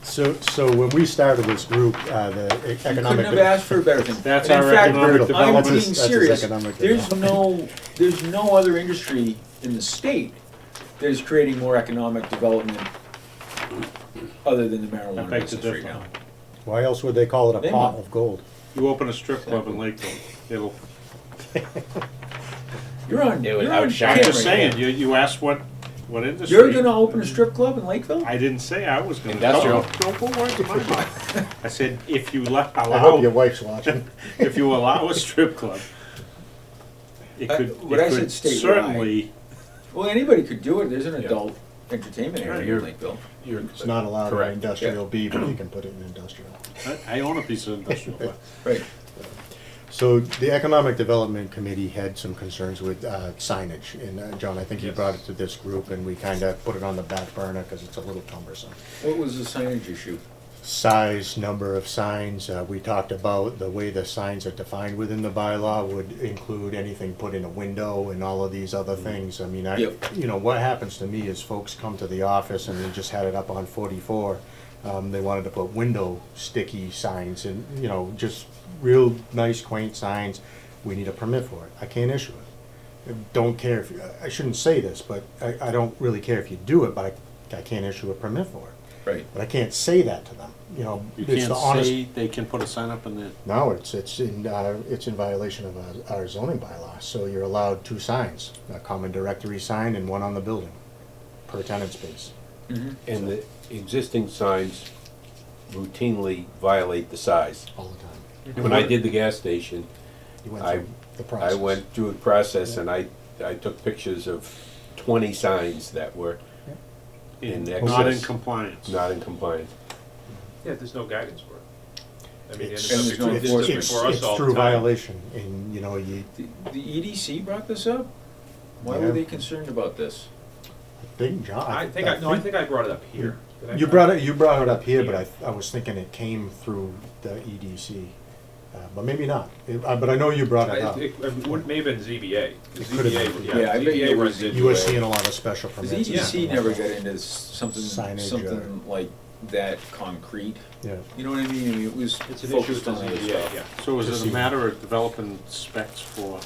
So when we started this group, the You economic. couldn't have asked for a better thing. That's And in our fact, economic I'm development. being That's his serious. economic There's development. no other industry in the state that is creating more economic development other than the I marijuana beg to business right differ. now. Why else would they call it a They pot might. of gold? You open a strip club in Lakeville, it'll, You're on. It would You're on outshine- I'm camera just saying, here. you asked what industry. You're gonna open a strip club in Lakeville? I didn't say I was gonna. Industrial. Don't put words in my mouth. I said, if you I hope your allow, wife's watching. if you allow a strip club, it could, But I it said could statewide. certainly, Well, anybody could do it. There's an Yeah. adult entertainment area in You're- Lakeville. It's not allowed in Correct. industrial B, but you can put it in industrial. I own a piece of industrial, but Right. So the Economic Development Committee had some concerns with signage, and John, I think you Yes. brought it to this group, and we kind of put it on the back burner because it's a little cumbersome. What was the signage issue? size, number of signs. We talked about the way the signs are defined within the bylaw would include anything put in a window and all of these other things. I mean, Yep. you know, what happens to me is folks come to the office and they just had it up on 44. They wanted to put window sticky signs and, you know, just real nice quaint signs. We need a permit for it. I can't issue it. Don't care if, I shouldn't say this, but I don't really care if you do it, but I can't issue a permit for it. Right. But I can't say that to them, you know. You It's the can't honest. say they can put a sign up in there. No, it's in violation of our zoning bylaw. So you're allowed 2 signs, a common directory sign and one on the building, per tenant space. And the existing signs routinely violate the size. All the time. When I did the gas station, You went I- through the process. I went through the process Yeah. and I took pictures of 20 signs that were in Not in excess, compliance. not in compliance. Yeah, there's no guidance for it. I mean, It's, and there's no this is enforcement. before us it's all the through time. violation, and you know, The EDC brought this up? Why Yeah. were they concerned about this? I think John. I think I brought it up here. Did I You brought it up here, but I was thinking it came through the EDC, but maybe not. But I know you brought it up. It may have been ZBA. 'cause It could've ZBA, been. Yeah, I bet you ZBA it was runs into You were it. seeing a lot of special Because permits. and EDC stuff never like got that. into something, Signage something like that concrete. Yeah. You know what I mean? I mean, it was It's an issue with focused the on other ZBA, stuff. yeah. So is Just it a see. matter of developing specs for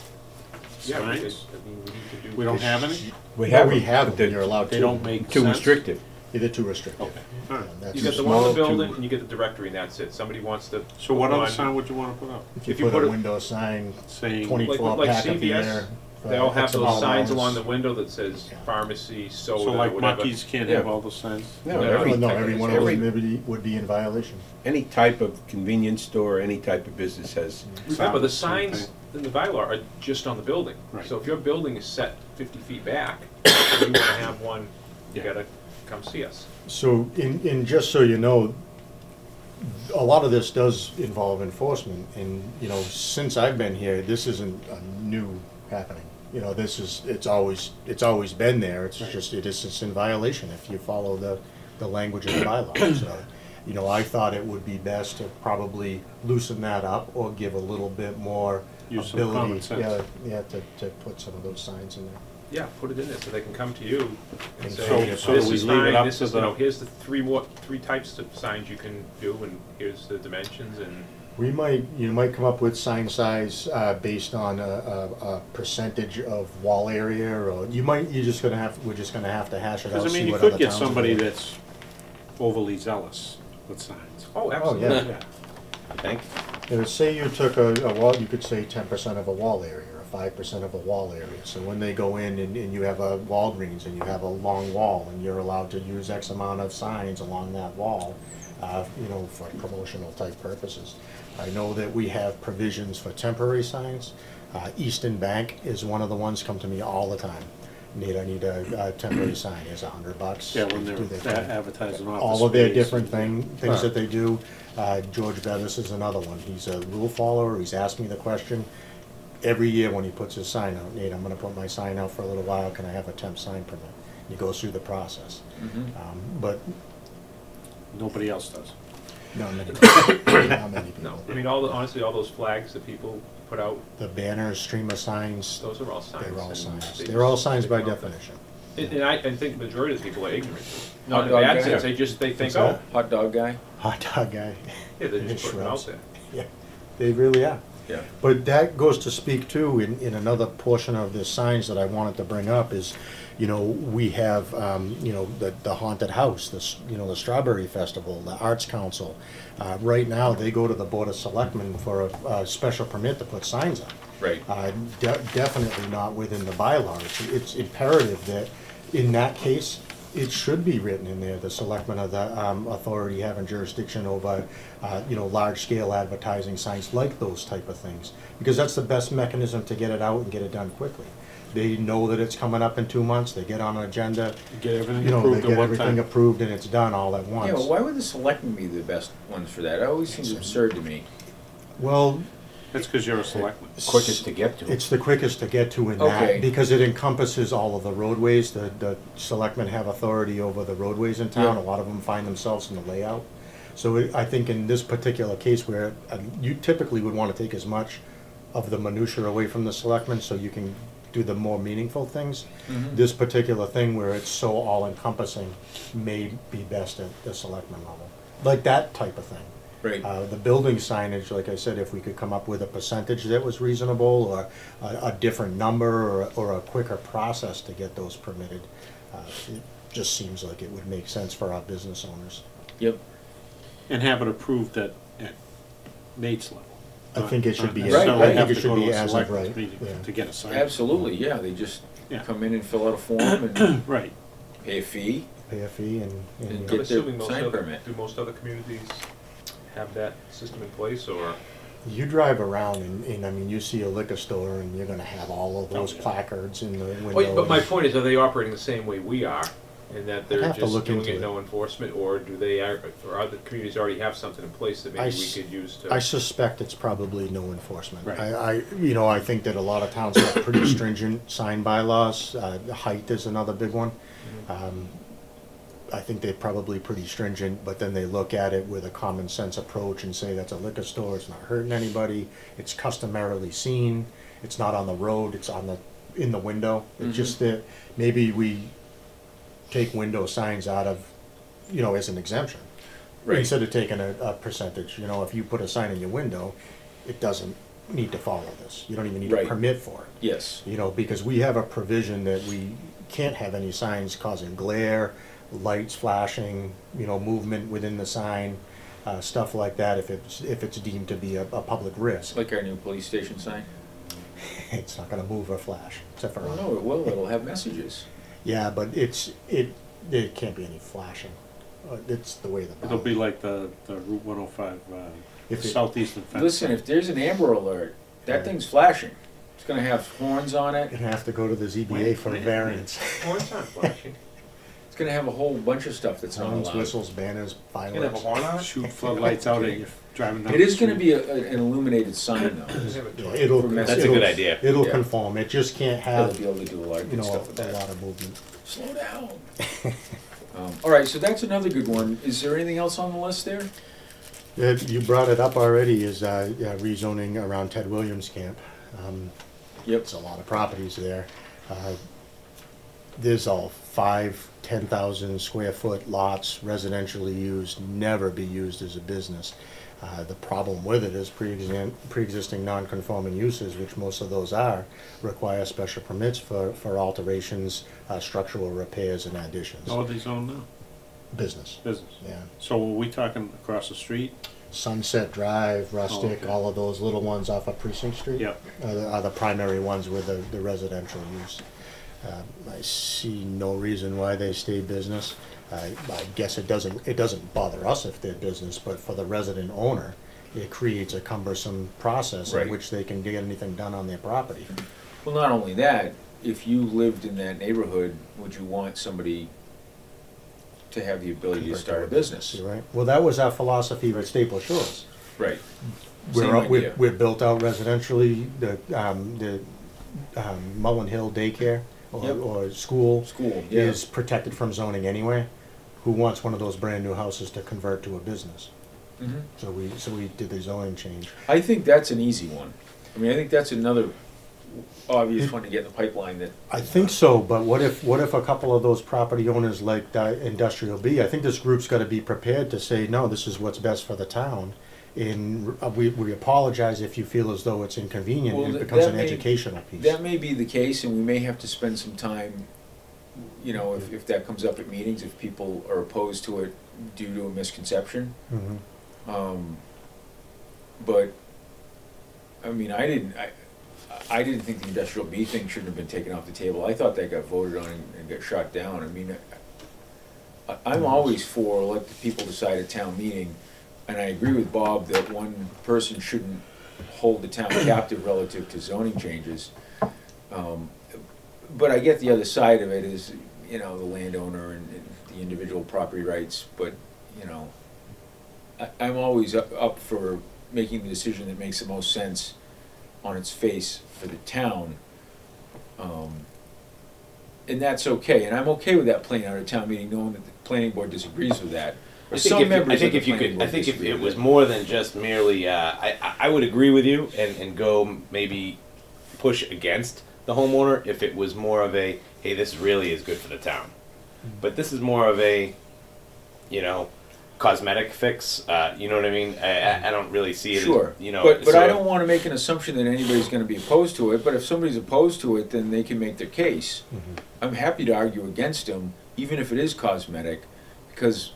Yeah, signs? I mean, we need to do. We don't have any? We No, have we them, have but them, you're allowed to. They don't make too sense? restrictive. Yeah, they're too restrictive. Okay, all right. That's You get the too one on the small to- building and you get the directory and that's it. Somebody wants to. So what put other one- sign would you wanna put up? If you put a window sign, Saying, 24 Like pack of CVS, beer. They all have X those amount of signs hours. along the window that says Yeah. pharmacy, so soda, like whatever. Muckies can't Yeah. have all those signs? No, No, every, No, every one of those every, would be in violation. any type of convenience store, any type of business has. Remember, the Same signs thing. in the bylaw are just on the building. Right. So if your building is set 50 feet back, and you wanna have one, you Yeah. gotta come see us. So, in just so you know, a lot of this does involve enforcement, and, you know, since I've been here, this isn't a new happening. You know, it's always been there, it's just, it's in violation if you follow the language of the bylaw. So, you know, I thought it would be best to probably loosen that up, or give a little bit more Use some ability. common sense. Yeah, to put some of those signs in there. Yeah, put it in there so they can come to you and And say, so- this so do we is leave it fine, up this to is, the- you know, here's the three types of signs you can do, and here's the dimensions, and You might come up with sign size based on a percentage of wall area, or we're just gonna have to hash it out, Because I see mean, you what could other get towns are somebody doing. that's overly zealous with signs. oh, yeah. absolutely. Yeah. I think. Say you took a wall, you could say 10% of a wall area, or 5% of a wall area. So when they go in and you have a Walgreens and you have a long wall, and you're allowed to use X amount of signs along that wall, you know, for promotional type purposes. I know that we have provisions for temporary signs. Easton Bank is one of the ones come to me all the time. I need a temporary sign, it's $100. Yeah, when Do they're their thing. advertising office All of their space. different things that they do. George Bevis is another one. He's a rule follower. He's asked me the question every year when he puts his sign out. Nate, I'm gonna put my sign out for a little while. Can I have a temp sign permit? He goes through the process. But Nobody else does. not many people. Not many No, people. I mean, honestly, all those flags that people put out, The banners, streamer signs, those are all signs. they're all and signs. they They're all just- signs they by come out with- definition. And I think the majority of the people are ignorant. Not in a dog bad guy. sense, they think, What's oh, that? Hot dog guy? Hot dog guy. yeah, they're just putting it out Shrubs. there. Yeah, they really are. Yeah. But that goes to speak to, in another portion of the signs that I wanted to bring up is, you know, we have, you know, the haunted house, the Strawberry Festival, the Arts Council. Right now, they go to the Board of Selectmen for a special permit to put signs up. Right. Definitely not within the bylaw. It's imperative that, in that case, it should be written in there, the selectmen of the authority having jurisdiction over, you know, large-scale advertising signs like those type of things. Because that's the best mechanism to get it out and get it done quickly. They know that it's coming up in 2 months, they get on an agenda, Get everything you know, they approved at get one everything time. approved and it's done all at once. Yeah, well, why would the selectmen be the best ones for that? It always seems absurd to me. Well, That's because you're a selectman. Quickest to get to. it's the quickest to get to in Okay. that, because it encompasses all of the roadways. The selectmen have authority over the roadways in town. Yeah. A lot of them find themselves in the layout. So I think in this particular case where you typically would want to take as much of the minutia away from the selectmen so you can do the more meaningful things. This particular thing where it's so all-encompassing may be best at the selectmen level, like that type of thing. Right. The building signage, like I said, if we could come up with a percentage that was reasonable, or a different number, or a quicker process to get those permitted, it just seems like it would make sense for our business owners. Yep. And have it approved at Nate's level. I think it should be, Right, necessarily I think have it to should go to be a as of selectmen's right, meeting yeah. to get a sign. Absolutely, yeah, they just Yeah. come in and fill out a form and Right. pay a fee. pay a fee and And I'm get their assuming most sign other, permit. do most other communities have that system in place, or? you drive around and I mean, you see a liquor store and you're gonna have all of those Oh, yeah. placards in the window. Well, but my point is, are they operating the same way we are, in that they're have to just look doing into it, it. no enforcement, or do they, or other communities already have something in place that I maybe we s- could use to? I suspect it's probably no enforcement. Right. I think that a lot of towns have pretty stringent sign bylaws. The height is another big one. I think they're probably pretty stringent, but then they look at it with a common sense approach and say that's a liquor store, it's not hurting anybody, it's customarily seen, it's not on the road, it's in the window. It's just that maybe we take window signs out of, as an exemption. Right. Instead of taking a percentage, if you put a sign in your window, it doesn't need to follow this. You don't even need a Right. permit for it. Yes. Because we have a provision that we can't have any signs causing glare, lights flashing, movement within the sign, stuff like that, if it's deemed to be a public risk. Like our new police station sign? It's not gonna move or flash, except for, Oh, no, it will, it'll have messages. yeah, but there can't be any flashing. It's the way the. It'll be like the Route 105, If it- southeastern fence. Listen, if there's an Amber Alert, that thing's flashing. It's gonna have horns on it. You're gonna have to go to the ZBA for a variance. Oh, it's not flashing. It's gonna have a whole bunch of stuff that's not Horns, allowed. whistles, banners, It's gonna have a fireworks. horn on it? Shoot floodlights out at you driving down It the is gonna street. be an illuminated sign though. Does it have a Yeah, torch? it'll. That's a it'll- good idea. It'll Yeah. conform. It just can't They'll have, be able to do a lot of good stuff with a that. lot of movement. Slow down. All right, so that's another good one. Is there anything else on the list there? Yeah, you brought it up already, is rezoning around Ted Williams Camp. Yep. It's a lot of properties there. There's all 10,000 square foot lots residentially used, never be used as a business. The problem with it is pre-existing non-conforming uses, which most of those are, require special permits for alterations, structural repairs and additions. How are they zoned now? Business, Business. yeah. So are we talking across the street? Sunset Drive, Rustic, okay. all of those little ones off of Precinct Street. Yep. Are the primary ones with the residential use. I see no reason why they stay business. I guess it doesn't bother us if they're business, but for the resident owner, it creates a cumbersome process Right. in which they can get anything done on their property. Well, not only that, if you lived in that neighborhood, would you want somebody to have the ability to start a business? You're right. Well, that was our philosophy with Staple Shores. Right. Same We're idea. built out residentially, the Mullen Hill daycare Yep. or school School, yeah. is protected from zoning anyway. Who wants one of those brand new houses to convert to a business? Mhm. So we did the zoning change. I think that's an easy one. I mean, I think that's another obvious one to get in the pipeline that, I think so, but what if a couple of those property owners like Industrial B, I think this group's gotta be prepared to say, no, this is what's best for the town. And we apologize if you feel as though it's inconvenient, Well, it becomes that an may- educational piece. that may be the case, and we may have to spend some time, if that comes up at meetings, if people are opposed to it due to a misconception. Mhm. But, I mean, I didn't think the industrial B thing shouldn't have been taken off the table. I thought that got voted on and got shot down. I mean, I'm always for let the people decide at town meeting, and I agree with Bob that one person shouldn't hold the town captive relative to zoning changes. But I get the other side of it is, the landowner and the individual property rights, but, I'm always up for making the decision that makes the most sense on its face for the town. And that's okay, and I'm okay with that playing out at town meeting, knowing that the planning board disagrees with that. some members of the if you planning could, board I think if disagree it with was it. more than just merely, I would agree with you and go maybe push against the homeowner if it was more of a, hey, this really is good for the town. But this is more of a, you know, cosmetic fix, you know what I mean? I don't really see it Sure, as, you know. but so- I don't wanna make an assumption that anybody's gonna be opposed to it, but if somebody's opposed to it, then they can make their case. I'm happy to argue against them, even if it is cosmetic, because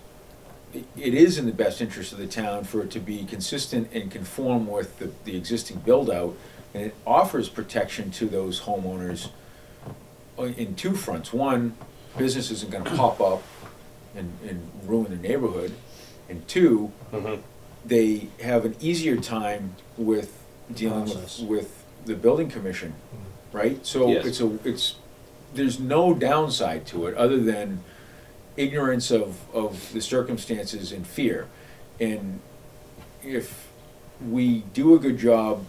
it is in the best interest of the town for it to be consistent and conform with the existing build-out, and it offers protection to those homeowners in two fronts. One, business isn't gonna pop up and ruin the neighborhood, and two, Mhm. they have an easier time with dealing Process. with the building commission, right? So Yes. there's no downside to it, other than ignorance of the circumstances and fear. And if we do a good job,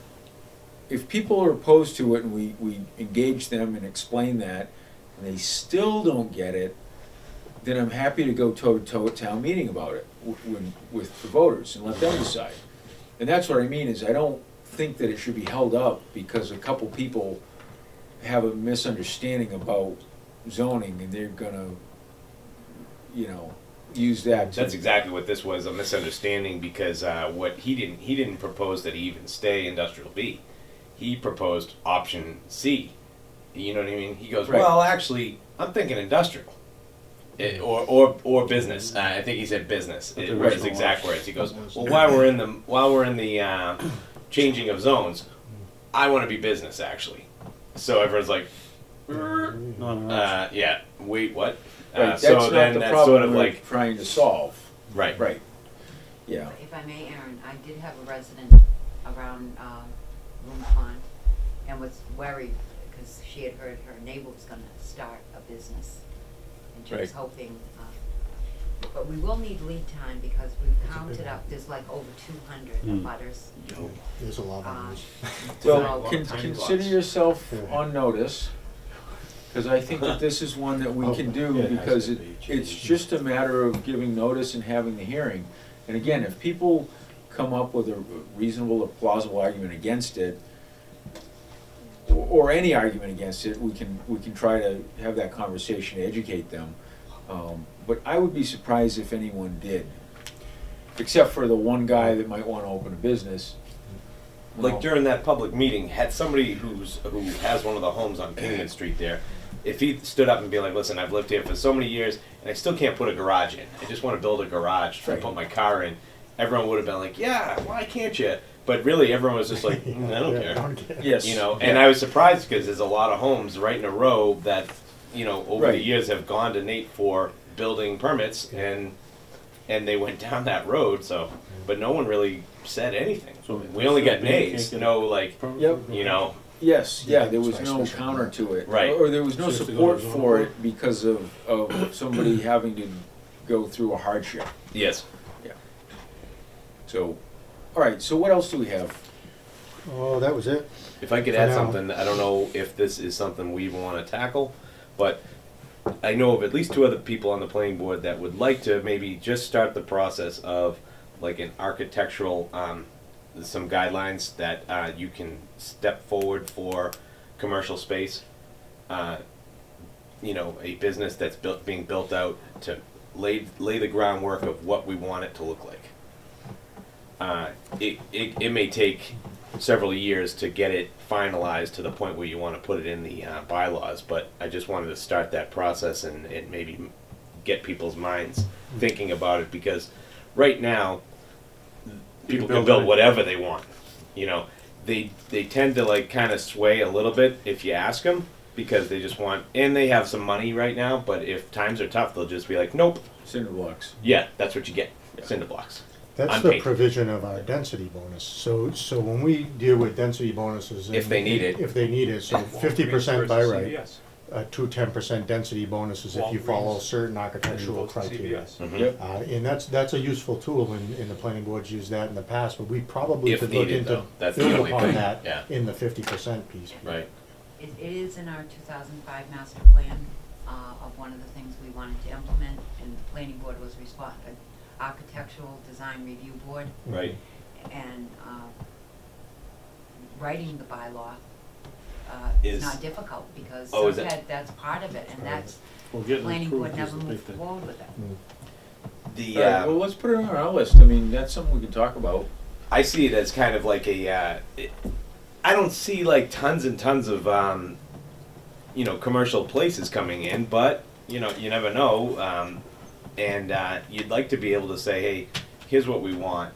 if people are opposed to it and we engage them and explain that, and they still don't get it, then I'm happy to go toe-to-toe at town meeting about it with the voters and let them decide. And that's what I mean, is I don't think that it should be held up because a couple people have a misunderstanding about zoning and they're gonna, you know, use that to. That's exactly what this was, a misunderstanding, because what he didn't propose that he even stay industrial B. He proposed option C. You know what I mean? He goes, Right. well, actually, I'm thinking industrial. Or business. I think he said business. But It there were was his no exact option. words. He goes, well, while we're in the changing of zones, I want to be business actually. So everyone's like, Not an option. yeah, wait, what? Right, that's so not then the that's problem sort of we're like trying to solve. right. Right. Yeah. If I may, Aaron, I did have a resident around Room Pond and was worried because she had heard her neighbor was gonna start a business. And she was Right. hoping, but we will need lead time because we've counted up, there's like over 200 butters. There's a lot of Uh, those. Well, So- consider yourself Yeah. on notice, because I think that this is one that we can do, Yeah, it has because to be it's changed. just a matter of giving notice and having the hearing. And again, if people come up with a reasonable or plausible argument against it, or any argument against it, we can try to have that conversation, to educate them. But I would be surprised if anyone did, except for the one guy that might wanna open a business. Like Well, during that public meeting, had somebody who has one of the homes on Kingman Street there, if he stood up and be like, listen, I've lived here for so many years and I still can't put a garage in. I just want to build a garage to Right. put my car in. Everyone would have been like, yeah, why can't you? But really, everyone was just like, I don't care. Yes. You know, and yeah. I was surprised because there's a lot of homes right in a row that, you know, over the Right. years have gone to Nate for building permits and they went down that road. So, but no one really said anything. So We only got you can't nays, get no like, Yep. you know, Yes, yeah, there was By no special counter permit. to it. Right. Or there was no So you have to go support to zone for board? it because of somebody having to go through a hardship. yes. So, all right, so what else do we have? Oh, that was it. If I could For add now. something, I don't know if this is something we even want to tackle, but I know of at least two other people on the planning board that would like to maybe just start the process of like an architectural, some guidelines that you can step forward for commercial space. You know, a business that's being built out to lay the groundwork of what we want it to look like. It may take several years to get it finalized to the point where you want to put it in the bylaws, but I just wanted to start that process and maybe get people's minds thinking about it, because right now people can build whatever they want. You know, they tend to like kind of sway a little bit if you ask them, because they just want, and they have some money right now, but if times are tough, they'll just be like, nope, Cinder blocks. yeah, that's what you get, cinder blocks. That's the Unpaid. provision of our density bonus. So when we deal with density bonuses. If they need it. If they need it, so 50% by right, CVS. 10% density bonuses if you follow certain architectural criteria. Mhm. Yep. And that's a useful tool, and the planning board's used that in the past, but we probably If could look needed, into though. That's the build only upon thing. that Yeah. in the 50% piece. Right. It is in our 2005 master plan of one of the things we wanted to implement, and the planning board was Architectural Design Review Board, Right. and writing the bylaw Is- is not difficult, because Oh, is it? that's part of it, and that's, Well, getting planning board approved is never the big moved thing. forward with it. The All right, well, let's put it on our list. I mean, that's something we can talk about. I see it as kind of like a. I don't see like tons and tons of commercial places coming in, but you never know. And you'd like to be able to say, hey, here's what we want,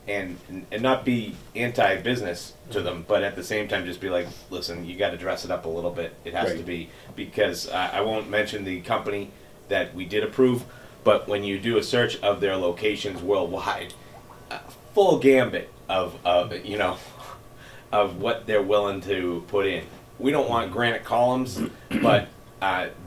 and not be anti-business to them, but at the same time just be like, listen, you got to dress it up a little bit. It has to Right. be, because I won't mention the company that we did approve, but when you do a search of their locations worldwide, full gambit of what they're willing to put in. We don't want granite columns, but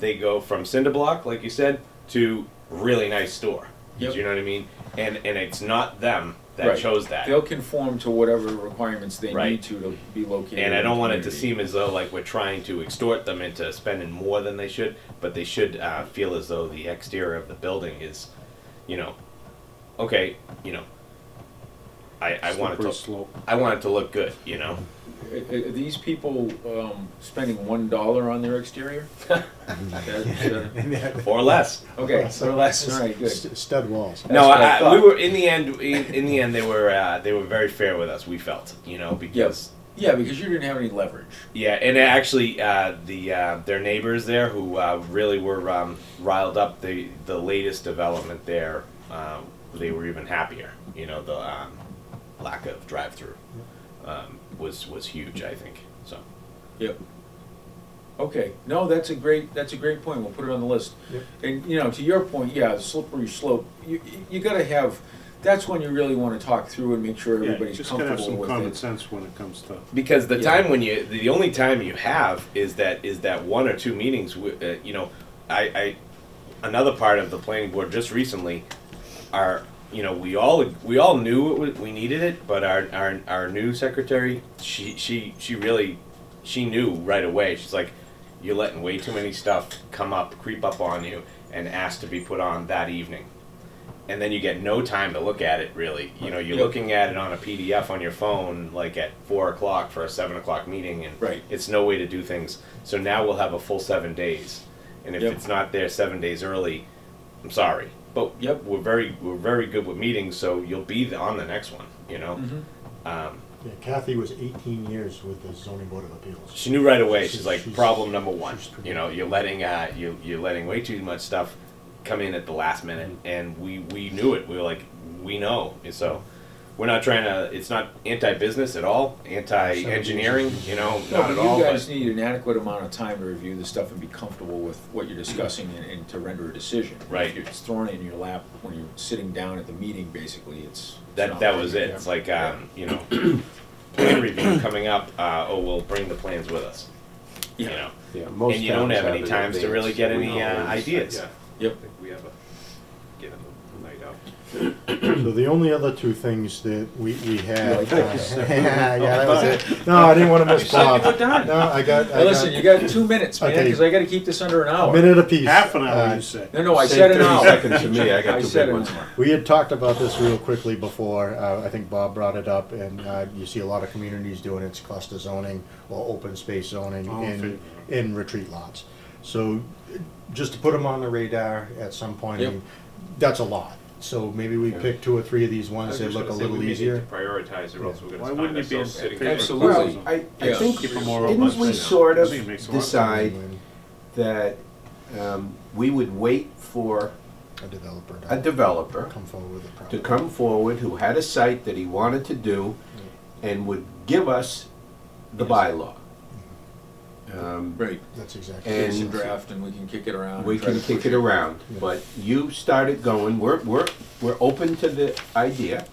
they go from cinder block, like you said, to really nice store. Yep. Do you know what I mean? And it's not them that Right. chose that. They'll conform to whatever requirements they Right. need to be located. And I in don't the want it to community. seem as though like we're trying to extort them into spending more than they should, but they should feel as though the exterior of the building is, okay, I want it Slippery to, slope. I want it to look good, Are these people spending $1 on their exterior? or less. Okay, so less. All right, good. Stud walls. No, what I thought. we were in the end. In the end, they were very fair with us. We felt, because Yeah, because you didn't have any leverage. yeah, and actually, their neighbors there who really were riled up. The latest development there, they were even happier. The lack of drive-through was huge. I think so. Yep. Okay, no, that's a great point. We'll put it on the list. Yep. And to your point, yeah, the slippery slope. You got to have. That's when you really want to talk through and make sure Yeah, everybody's just gotta have comfortable some with common it. sense when it comes to. Because the Yeah. time the only time you have is that one or two meetings. I another part of the planning board just recently are we all knew we needed it, but our new secretary she really knew right away. She's like, you're letting way too many stuff creep up on you and ask to be put on that evening. And then you get no time to look at it, really. You're Yep. looking at it on a PDF on your phone, like at 4 o'clock for a 7 o'clock meeting, and Right. it's no way to do things. So now we'll have a full 7 days, and if Yep. it's not there 7 days early, I'm sorry. But Yep. we're very good with meetings, so you'll be on the next one. Mhm. Yeah, Kathy was 18 years with the zoning board of appeals. She knew right away. She's like, She's- problem number one. she's pretty- You're letting you're letting way too much stuff come in at the last minute, and we knew it. We were like, we know. And so we're not trying to. It's not anti-business at all. Anti-engineering. No, Not but at all. you guys But need an adequate amount of time to review the stuff and be comfortable with what you're discussing and to render a decision. Right. If it's thrown in your lap when you're sitting down at the meeting, basically, it's not that right. was it. Yeah. It's like plan review coming up. We'll bring the plans with us. Yeah. Yeah, most And you don't towns have any it times to advanced, really get so we any know ideas. Yeah. Yep. I think we have get them the night out. So the only other two things that we had. Thank you, Yeah, that was it. No, I didn't want to miss Bob. No, I got. Now, listen, you got 2 minutes, man, Okay. because I got to keep this under an A hour. minute apiece. Half an hour, Uh, you said. No, I Say said an 30 hour. seconds to me, I got two said big an ones. hour. We had talked about this real quickly before. I think Bob brought it up, and you see a lot of communities doing it. It's cluster zoning or open space zoning All in favor. in retreat lots. So just to put them on the radar at some point, I Yep. mean, that's a lot. So maybe we pick 2 or 3 of these I ones was that just look a gonna say, little we may need easier. to prioritize, or else we're Why gonna find wouldn't you be in ourselves sitting. favor of Absolutely. Well, cluster I Yeah. think, Keep them more didn't robust, we you know. sort I of think it makes a lot of decide that we would wait for A developer a developer come forward with a to project. come forward who had a site that he wanted to do and would give us the bylaw? Right. That's exactly. And- It's a draft, and we can kick it around. We and try can to kick push it around, Yeah. but you started going, we're open to the idea.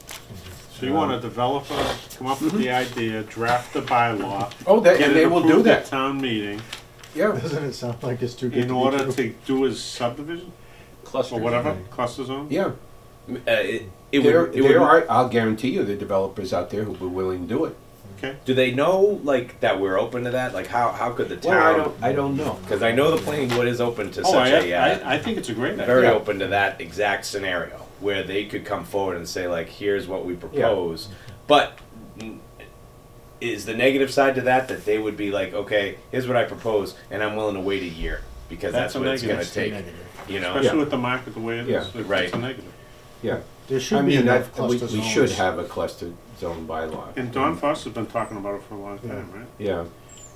So you want a developer come up with the idea, draft the bylaw. Oh, that, get and it they will do approved at that. town meeting Yeah. Doesn't it sound like it's too good in to order be true? to do his subdivision Cluster. or whatever, Right. cluster zone? Yeah. It There would. are, I'll guarantee you, the developers out there who will be willing to do it. Okay. Do they know like that we're open to that? Like how could the Well, town? I don't know. Because I know the planning board is open to Oh, such a I think it's a great idea. very Yeah. open to that exact scenario. where they could come forward and say like, here's what we propose. But is the negative side to that they would be like, okay, here's what I propose, and I'm willing to wait a year because that's a what it's going negative. to take. Negative. You know, Especially with the market the way it is, Yeah. it's Right. a negative. Yeah. There should I be mean, enough we cluster zones. should have a cluster zone bylaw. And Don Foster's been talking about it for a long time, right? Yeah.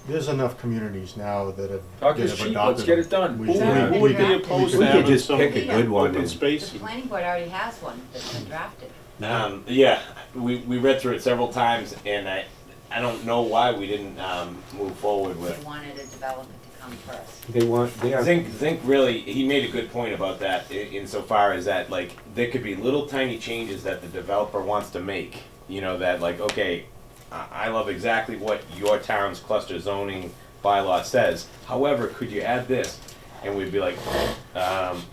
There's enough communities now that have. Talk that is have cheap, adopted let's get them. it done. We Who, should- Yeah. who would be We opposed We to could having just some pick a good one open and, space? The planning board already has one that's been drafted. yeah, we read through it several times, and I don't know why we didn't move forward with. They wanted a development to come first. they are, Zink really, he made a good point about that insofar as that, like, there could be little tiny changes that the developer wants to make. You know, that like, okay, I love exactly what your town's cluster zoning bylaw says. However, could you add this? And we'd be like,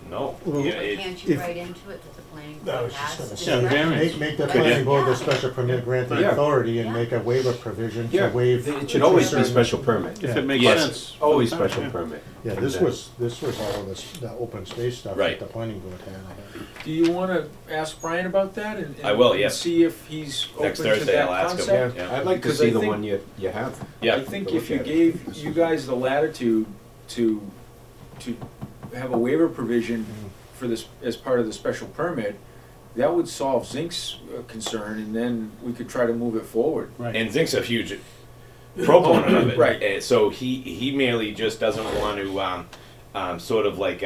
no. Well, Yeah, But it- can't you if- write into it that the planning I board was just has gonna discretion? say, variance. make the Yeah. planning board the Yeah. special permit granting Yeah. authority and Yeah. make a waiver provision to yeah, waive. it should always be certain- special permit. If it makes Yes. sense. Always sometimes, special yeah. permit. Yeah, this was all of this, the open space stuff Right. that the planning board had. I think. Do you wanna ask Brian about that and? I will, and yes. See if he's open Next to Thursday that I'll ask him. concept? Yeah. I'd like to Because see I the think- one you have. Yeah. I think Look if you at it. gave you guys the latitude to have a waiver provision for this, as part of the special permit, that would solve Zink's concern, and then we could try to move it forward. Right. And Zink's a huge proponent of it. Right. So he merely just doesn't want to sort of like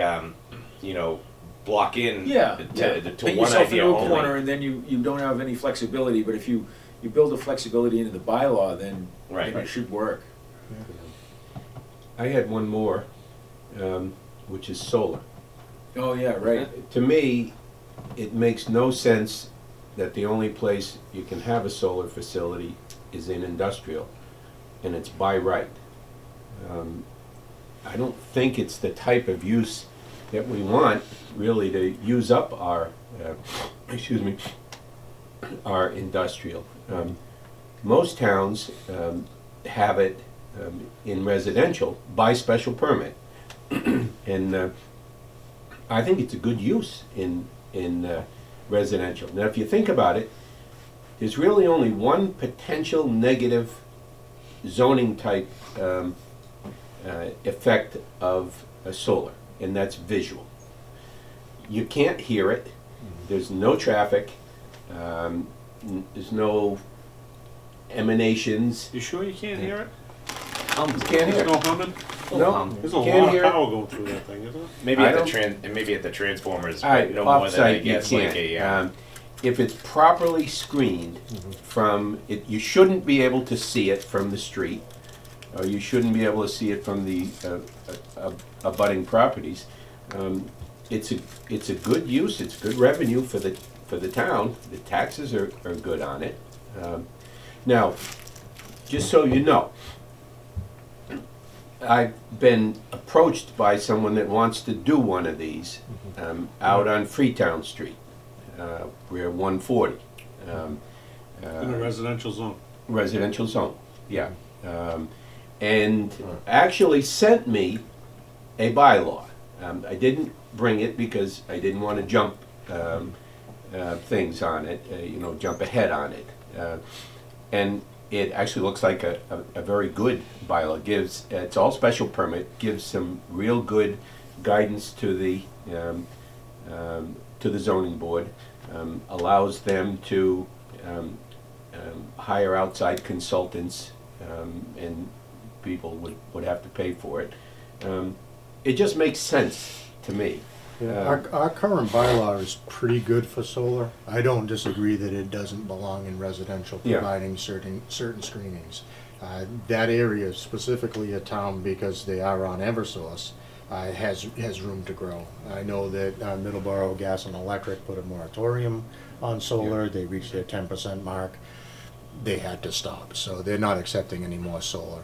you know, block in Yeah, to Paint one yourself idea into a corner, only. and then you don't have any flexibility, but if you build the flexibility into the bylaw, then Right. it should work. I had one more, which is solar. Oh, yeah, right. To me, it makes no sense that the only place you can have a solar facility is in industrial, and it's by right. I don't think it's the type of use that we want, really, to use up our, our industrial. Most towns have it in residential by special permit. And I think it's a good use in residential. Now, if you think about it, there's really only one potential negative zoning type effect of a solar, and that's visual. You can't hear it. There's no traffic. There's no emanations. You sure you can't hear it? You can't hear There's it. no humming? No, There's a can't lot hear of it. power going through that thing, isn't it? Maybe I at the don't- maybe at the transformers, All but right, no more than I offsite you guess like can't. a If it's properly screened from it, you shouldn't be able to see it from the street, or you shouldn't be able to see it from the abutting properties. It's a good use. It's good revenue for the town. The taxes are good on it. Now, just so you know, I've been approached by someone that wants to do one of these out on Freetown Street. We're 140. In a residential zone. Residential zone, yeah. And actually sent me a bylaw. I didn't bring it because I didn't want to jump things on it, jump ahead on it. And it actually looks like a very good bylaw. It's all special permit, gives some real good guidance to the zoning board, allows them to hire outside consultants, and people would have to pay for it. It just makes sense to me. Our current bylaw is pretty good for solar. I don't disagree that it doesn't belong in residential, Yeah. providing certain screenings. That area, specifically a town, because they are on Eversource, has room to grow. I know that Middleborough Gas and Electric put a moratorium on solar. They reached their 10% mark. They had to stop, so they're not accepting any more solar.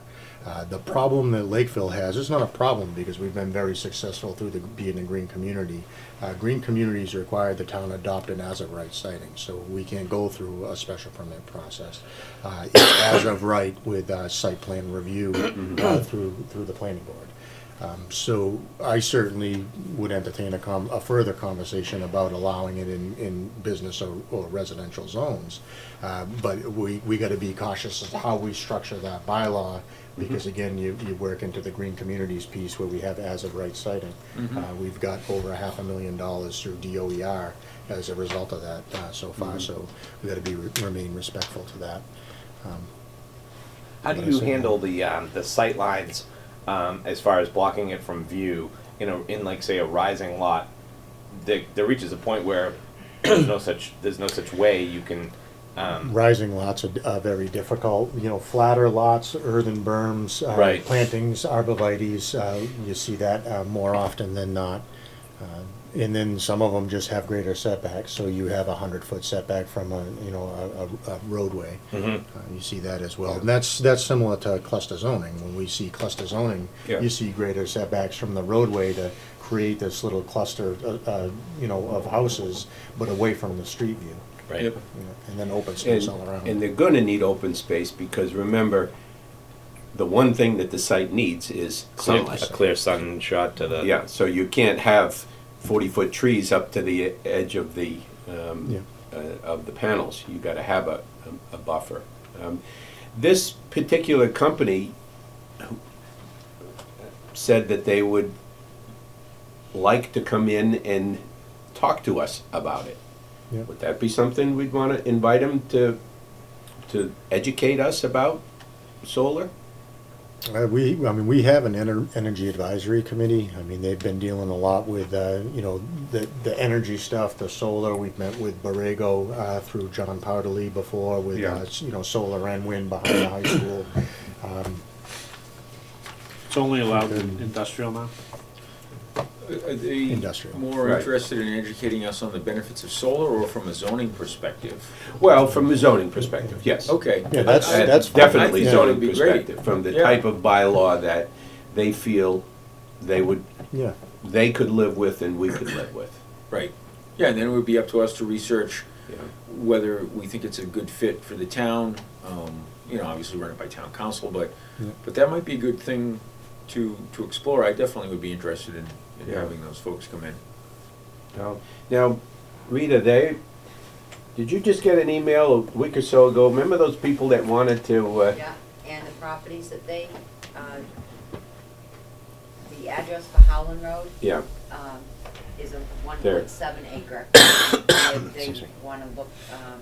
The problem that Lakeville has, it's not a problem because we've been very successful through being a green community. Green communities require the town adopt an as-of-right siting, so we can't go through a special permit process. It's as of right with site plan review through the planning board. So I certainly would entertain a further conversation about allowing it in business or residential zones. But we gotta be cautious of how we structure that bylaw, because again, you work into the green communities piece where we have as of right siting. We've got over $500,000 through DOER as a result of that so far, so we gotta remain respectful to that. How do What I you said. handle the sight lines as far as blocking it from view in like say a rising lot? There reaches a point where there's no such way you can. Rising lots are very difficult, flatter lots, earthen berms, Right. plantings, arborvitaes, you see that more often than not. And then some of them just have greater setbacks, so you have 100-foot setback from a roadway. You see that as well. And that's similar to cluster zoning. When we see cluster zoning, Yeah. you see greater setbacks from the roadway to create this little cluster, of houses, but away from the street view. Right. Yep. And then open space all And around. they're gonna need open space, because remember, the one thing that the site needs is A sunlight. clear sun shot to the. Yeah, so you can't have 40-foot trees up to the edge of the panels. You gotta have a buffer. This particular company said that they would like to come in and talk to us about it. Yeah. Would that be something we'd wanna invite them to educate us about solar? We have an energy advisory committee. They've been dealing a lot with, the energy stuff, the solar. We've met with Borrego, through John Powderly before with, Yeah. solar and wind behind the high school. It's only allowed in industrial now? Are they Industrial. more Right. interested in educating us on the benefits of solar or from a zoning perspective? Well, from a zoning perspective, yes. Okay. Yeah, that's- I- that's fine. Definitely I think that zoning would be great. perspective, from the Yeah. type of bylaw that they feel Yeah. they could live with and we could live with. Right. Yeah, and then it would be up to us to research Yeah. whether we think it's a good fit for the town. Obviously run it by town council, but that might be a good thing to explore. I definitely would be interested in Yeah. having those folks come in. Now, Rita, did you just get an email a week or so ago? Remember those people that wanted to, Yeah, and the properties that they, the address for Howland Road, yeah, is a There. 1.7 acre. They Excuse me. wanna look,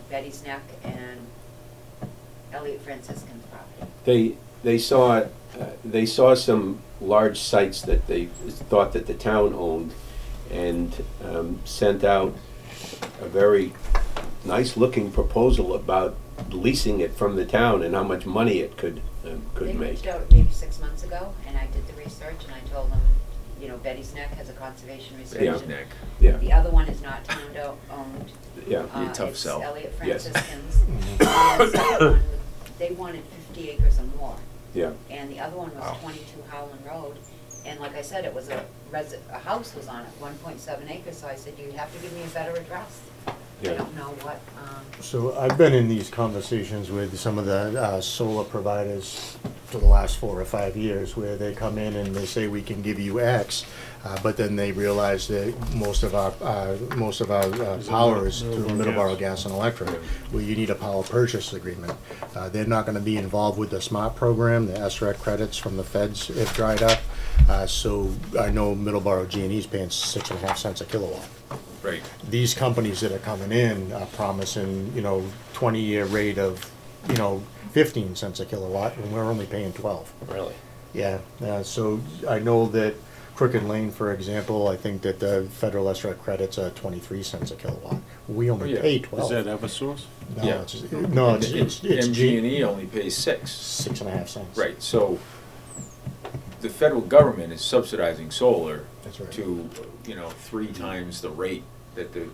Betty's Neck and Elliot Franciscan's property. they saw some large sites that they thought that the town owned, and sent out a very nice-looking proposal about leasing it from the town and how much money it could They make. reached out maybe 6 months ago, and I did the research, and I told them, Betty's Neck has a conservation Yeah. restriction. Neck. Yeah, The other one is not owned. yeah. Be a tough It's sell. Elliot Yes. Franciscan's. And the second one, they wanted 50 acres or more. Yeah, And the other one was Wow. 22 Howland Road. And like I said, it was a house was on it, 1.7 acres, so I said, you have to give me a better address. I Yeah. don't know what, So I've been in these conversations with some of the solar providers for the last 4 or 5 years, where they come in and they say, we can give you X, but then they realize that most of our power is through Middleborough Gas and Electric, where you need a power purchase agreement. They're not gonna be involved with the SMART program. The SREC credits from the feds have dried up. So I know Middleborough G&E is paying 6.5 cents a kilowatt. Right. These companies that are coming in are promising, 20-year rate of, 15 cents a kilowatt, and we're only paying 12. Really. Yeah, so I know that Crooked Lane, for example, I think that the federal SREC credits are 23 cents a kilowatt. We only Yeah. pay Is 12. that Eversource? No, Yeah. it's MG&E only pays 6. 6.5 cents. Right, so the federal government is subsidizing solar That's right. to, 3 times the rate that the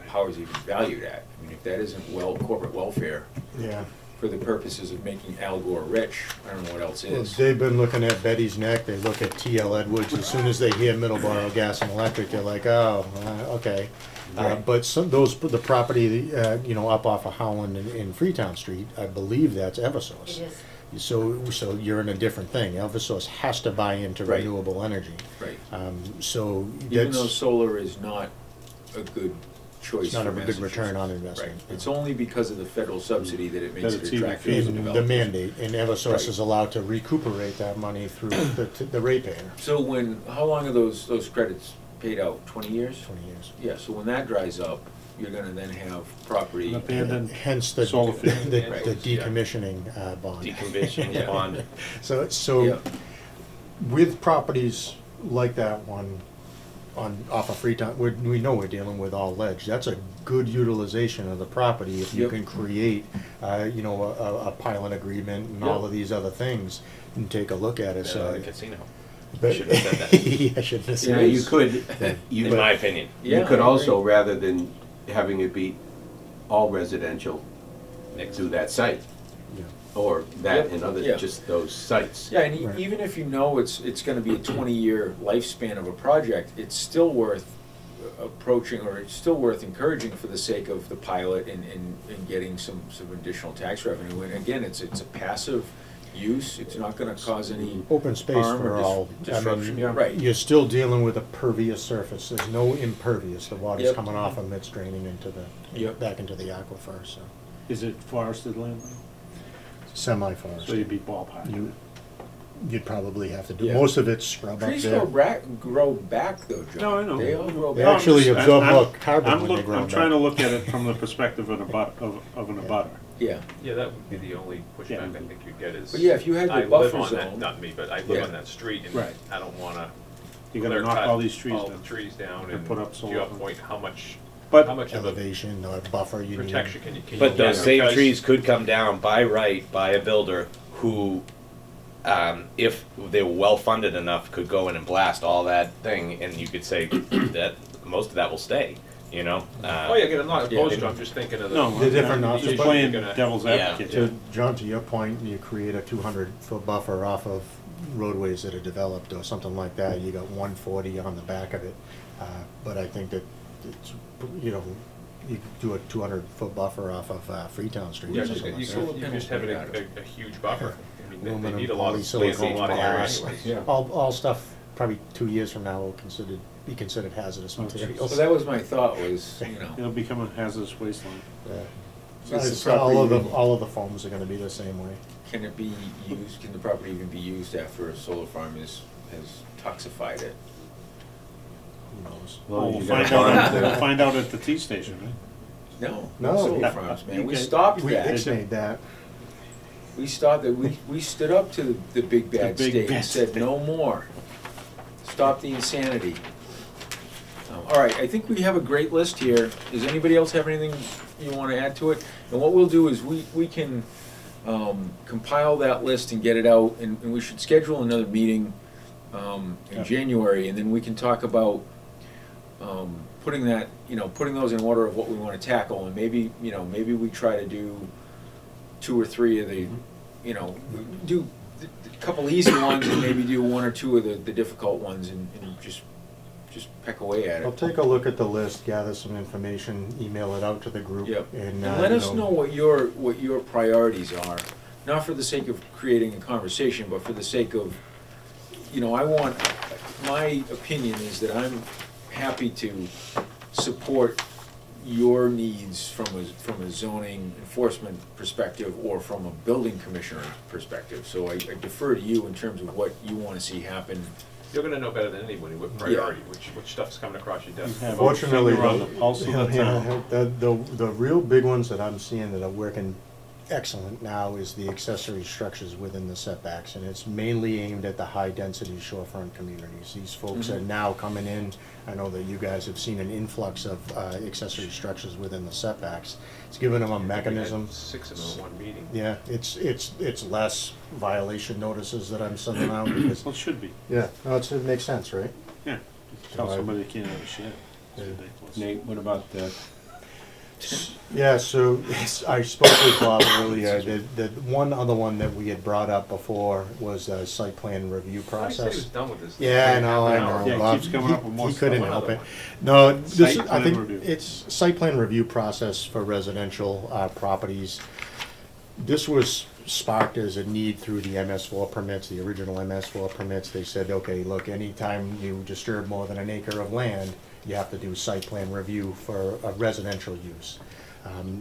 power's even valued at. I mean, if that isn't corporate welfare Yeah. for the purposes of making Al Gore rich, I don't know what else Well, is. they've been looking at Betty's Neck, they look at TL Edwards, as soon as they hear Middleborough Gas and Electric, they're like, oh, okay. Right. But the property, up off of Howland and Freetown Street, I believe that's it Eversource. is. So you're in a different thing. Eversource has to buy into Right. renewable energy. Right. So Even though that's solar is not a good choice it's not for a good return on Massachusetts. investment. Right. It's only because of the federal subsidy that it makes That it it's even attractive to feasible. the developers. mandate, and Eversource Right. is allowed to recuperate that money through the ratepayer. So how long are those credits paid out? 20 years? 20 years. Yeah, so when that dries up, you're gonna then have property. An abandoned Hence the solar field. the Right. decommissioning bond. Decommission Yeah. bond. So Yeah. with properties like that one off of Freetown, we know we're dealing with all ledge. That's a good utilization of the property if you Yep. can create, a pilot agreement and all Yep. of these other things and take a look at it. The So, casino. but Shouldn't have said that. yeah, I shouldn't have You know, said. you could, In my opinion. Yeah, you could I also, agree. rather than having it be all residential, do that site, Yeah. or that Yep, and other, yeah. just those sites. Yeah, and Right. even if you know it's gonna be a 20-year lifespan of a project, it's still worth approaching, or it's still worth encouraging for the sake of the pilot and getting some additional tax revenue. And again, it's a passive use, it's not gonna cause any Open space harm for or all. disruption. Yeah, right. You're still dealing with a pervious surface. There's no impervious. The water's Yep. coming off and it's draining into Yep. back into the aquifer, so. Is it forested land? Semi-forest. So you'd be ballpark. You'd probably have to do, Yeah. most of it's scrub up Trees there. grow back though, John. No, I know. They all grow They back. actually I'm absorb I'm- more carbon I'm when they look- grow I'm back. trying to look at it from the perspective of of an abutter. Yeah, Yeah, that would be the only pushback Yeah. I think you'd get is. but yeah, if you had I the live buffer on that, zone. not me, but I live Yeah. on that street and Right. I don't wanna You gotta clear knock cut all these trees all down. the trees down And and put up to solar your farm. point, how much But of a Elevation or buffer you need. protection can you? But those get? same Because- trees could come down by right by a builder who, if they were well funded enough, could go in and blast all that thing, and you could say that most of that will stay. You know. Oh, yeah, again, I'm not Yeah, opposed they- to, I'm just thinking of the. no, They're different I'm options, just but- playing You're gonna- devil's Yeah. advocate. To, John, to your point, you create a 200-foot buffer off of roadways that are developed or something like that, you got 140 on the back of it. But I think that it's, you could do a 200-foot buffer off of Freetown Street Yeah, or you something could- you like that. could just have a huge buffer. I mean, they Aluminum, need a lot of space, a polysilicon, lot of area glass, anyways. all stuff probably 2 years from now will be considered hazardous Oh, materials. So that was my thought was, It'll become a hazardous wasteland. Yeah. Is the It's all of property- all of the foams are gonna be the same way. can it be used, can the property even be used after a solar farm has toxified it? Who knows? Well, we'll you find gotta out, we'll find out at the T station, right? No, No. solar farms, man, we Okay. stopped We that. ixnayed that. We stopped it, we stood up to the big bad The big state and bad said, state. no more. Stop the insanity. All right, I think we have a great list here. Does anybody else have anything you wanna add to it? And what we'll do is we can compile that list and get it out, and we should schedule another meeting in Yeah. January, and then we can talk about putting that, putting those in order of what we wanna tackle, and maybe we try to do 2 or 3 of the, do a couple easy ones and maybe do 1 or 2 of the difficult ones and just peck away at I'll it. take a look at the list, gather some information, email it out to the group. Yep. And, And let you us know what your priorities are, not for the sake of creating a conversation, but for the sake of, my opinion is that I'm happy to support your needs from a zoning enforcement perspective or from a building commissioner perspective. So I defer to you in terms of what you wanna see happen. You're gonna know better than anybody what priority, which stuff's coming across your You desk. have a Fortunately, finger on the pulse of the town. the real big ones that I'm seeing that are working excellent now is the accessory structures within the setbacks, and it's mainly aimed at the high-density shorefront communities. These folks are now coming in, I know that you guys have seen an influx of accessory structures within the setbacks. It's given them a mechanism. 6 of them in one meeting. Yeah, it's less violation notices that I'm sending out because, Well, it should be, yeah, no, it makes sense, right? yeah. Tell Right. somebody they can't have a shed. It's ridiculous. Nate, what about the, Yeah, so I spoke with Bob earlier, the one other one that we had brought up before was a site plan review I said he was process. done with this. Yeah, I know, Half an hour. Yeah, it Bob, keeps coming up with more he couldn't stuff. help One it. other No, this, Site I plan think review. it's site plan review process for residential properties. This was sparked as a need through the MS4 permits, the original MS4 permits. They said, okay, look, anytime you disturb more than an acre of land, you have to do site plan review for a residential use.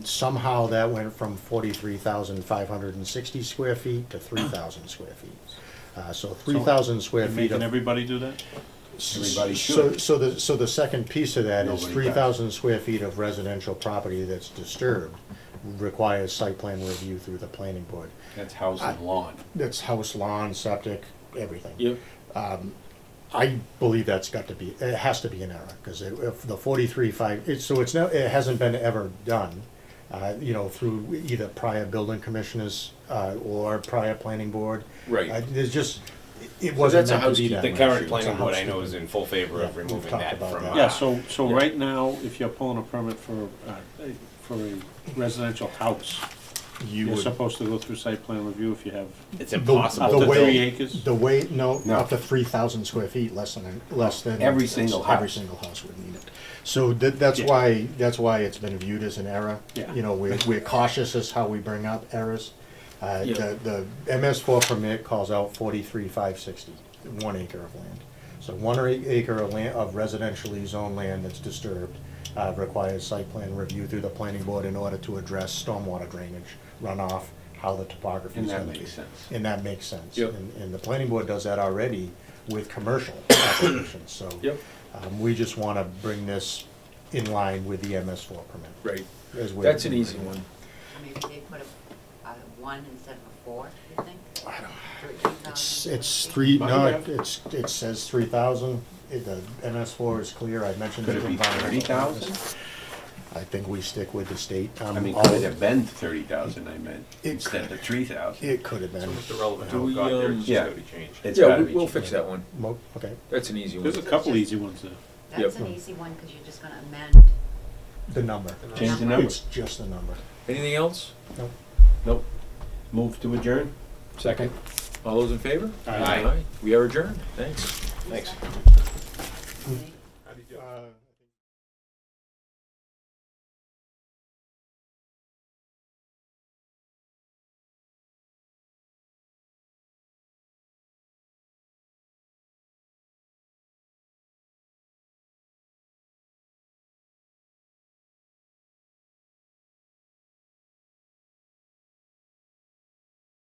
Somehow that went from 43,560 square feet to 3,000 square feet. So 3,000 square You're feet making of. everybody do that? Everybody So, should. so the second piece of that is Nobody does. 3,000 square feet of residential property that's disturbed requires site plan review through the planning board. That's house and lawn. That's house, lawn, septic, everything. Yep. I believe that's got to be, it has to be an error, because if the 43.5, so it's not, it hasn't been ever done, you know, through either prior building commissioners, or prior planning board. Right. There's just, it So wasn't that's a meant to be that The way. current It's a planning board I know housekeeping. is in full favor of Yeah, we've removing talked that about from. that. Yeah, so Yeah. right now, if you're pulling a permit for a residential house, You you're would, supposed to go through site plan review if you have It's the impossible up to to way- 3 acres? the way, no, No. up to 3,000 square feet, less than. Every single Every house. single house would need it. So that's Yeah. why it's been viewed as an error. Yeah. You know, we're cautious as how we bring up errors. Yeah. The MS4 permit calls out 43,560, 1 acre of land. So 1 acre of land, of residentially zoned land that's disturbed, requires site plan review through the planning board in order to address stormwater drainage, runoff, how the topography And is that gonna be. makes sense. And that makes sense. Yep. And the planning board does that already with commercial applications, so. Yep. We just wanna bring this in line with the MS4 permit. Right. as we're- That's an easy one. Maybe they put a 1 instead of a 4, you think? It's three, no, Might have. it says 3,000, the MS4 is clear, I mentioned. Could the it be environmental 30,000? factors. I think we stick with the state. I mean, all- could it have been 30,000, I meant, It instead of 3,000? It could have been. So it's irrelevant Do how we, it got there, it's just Yeah. gotta be changed. It's Yeah, gotta be we'll cheaper. fix that one. Okay, That's an easy one. There's a couple easy ones there. That's Yep. an easy one, because you're just gonna amend. the number. Change the number. It's just the number. Anything else? Nope. Nope. Move to adjourn? Second. All those in favor? Aye. We are adjourned. Thanks. Thanks. How do you do?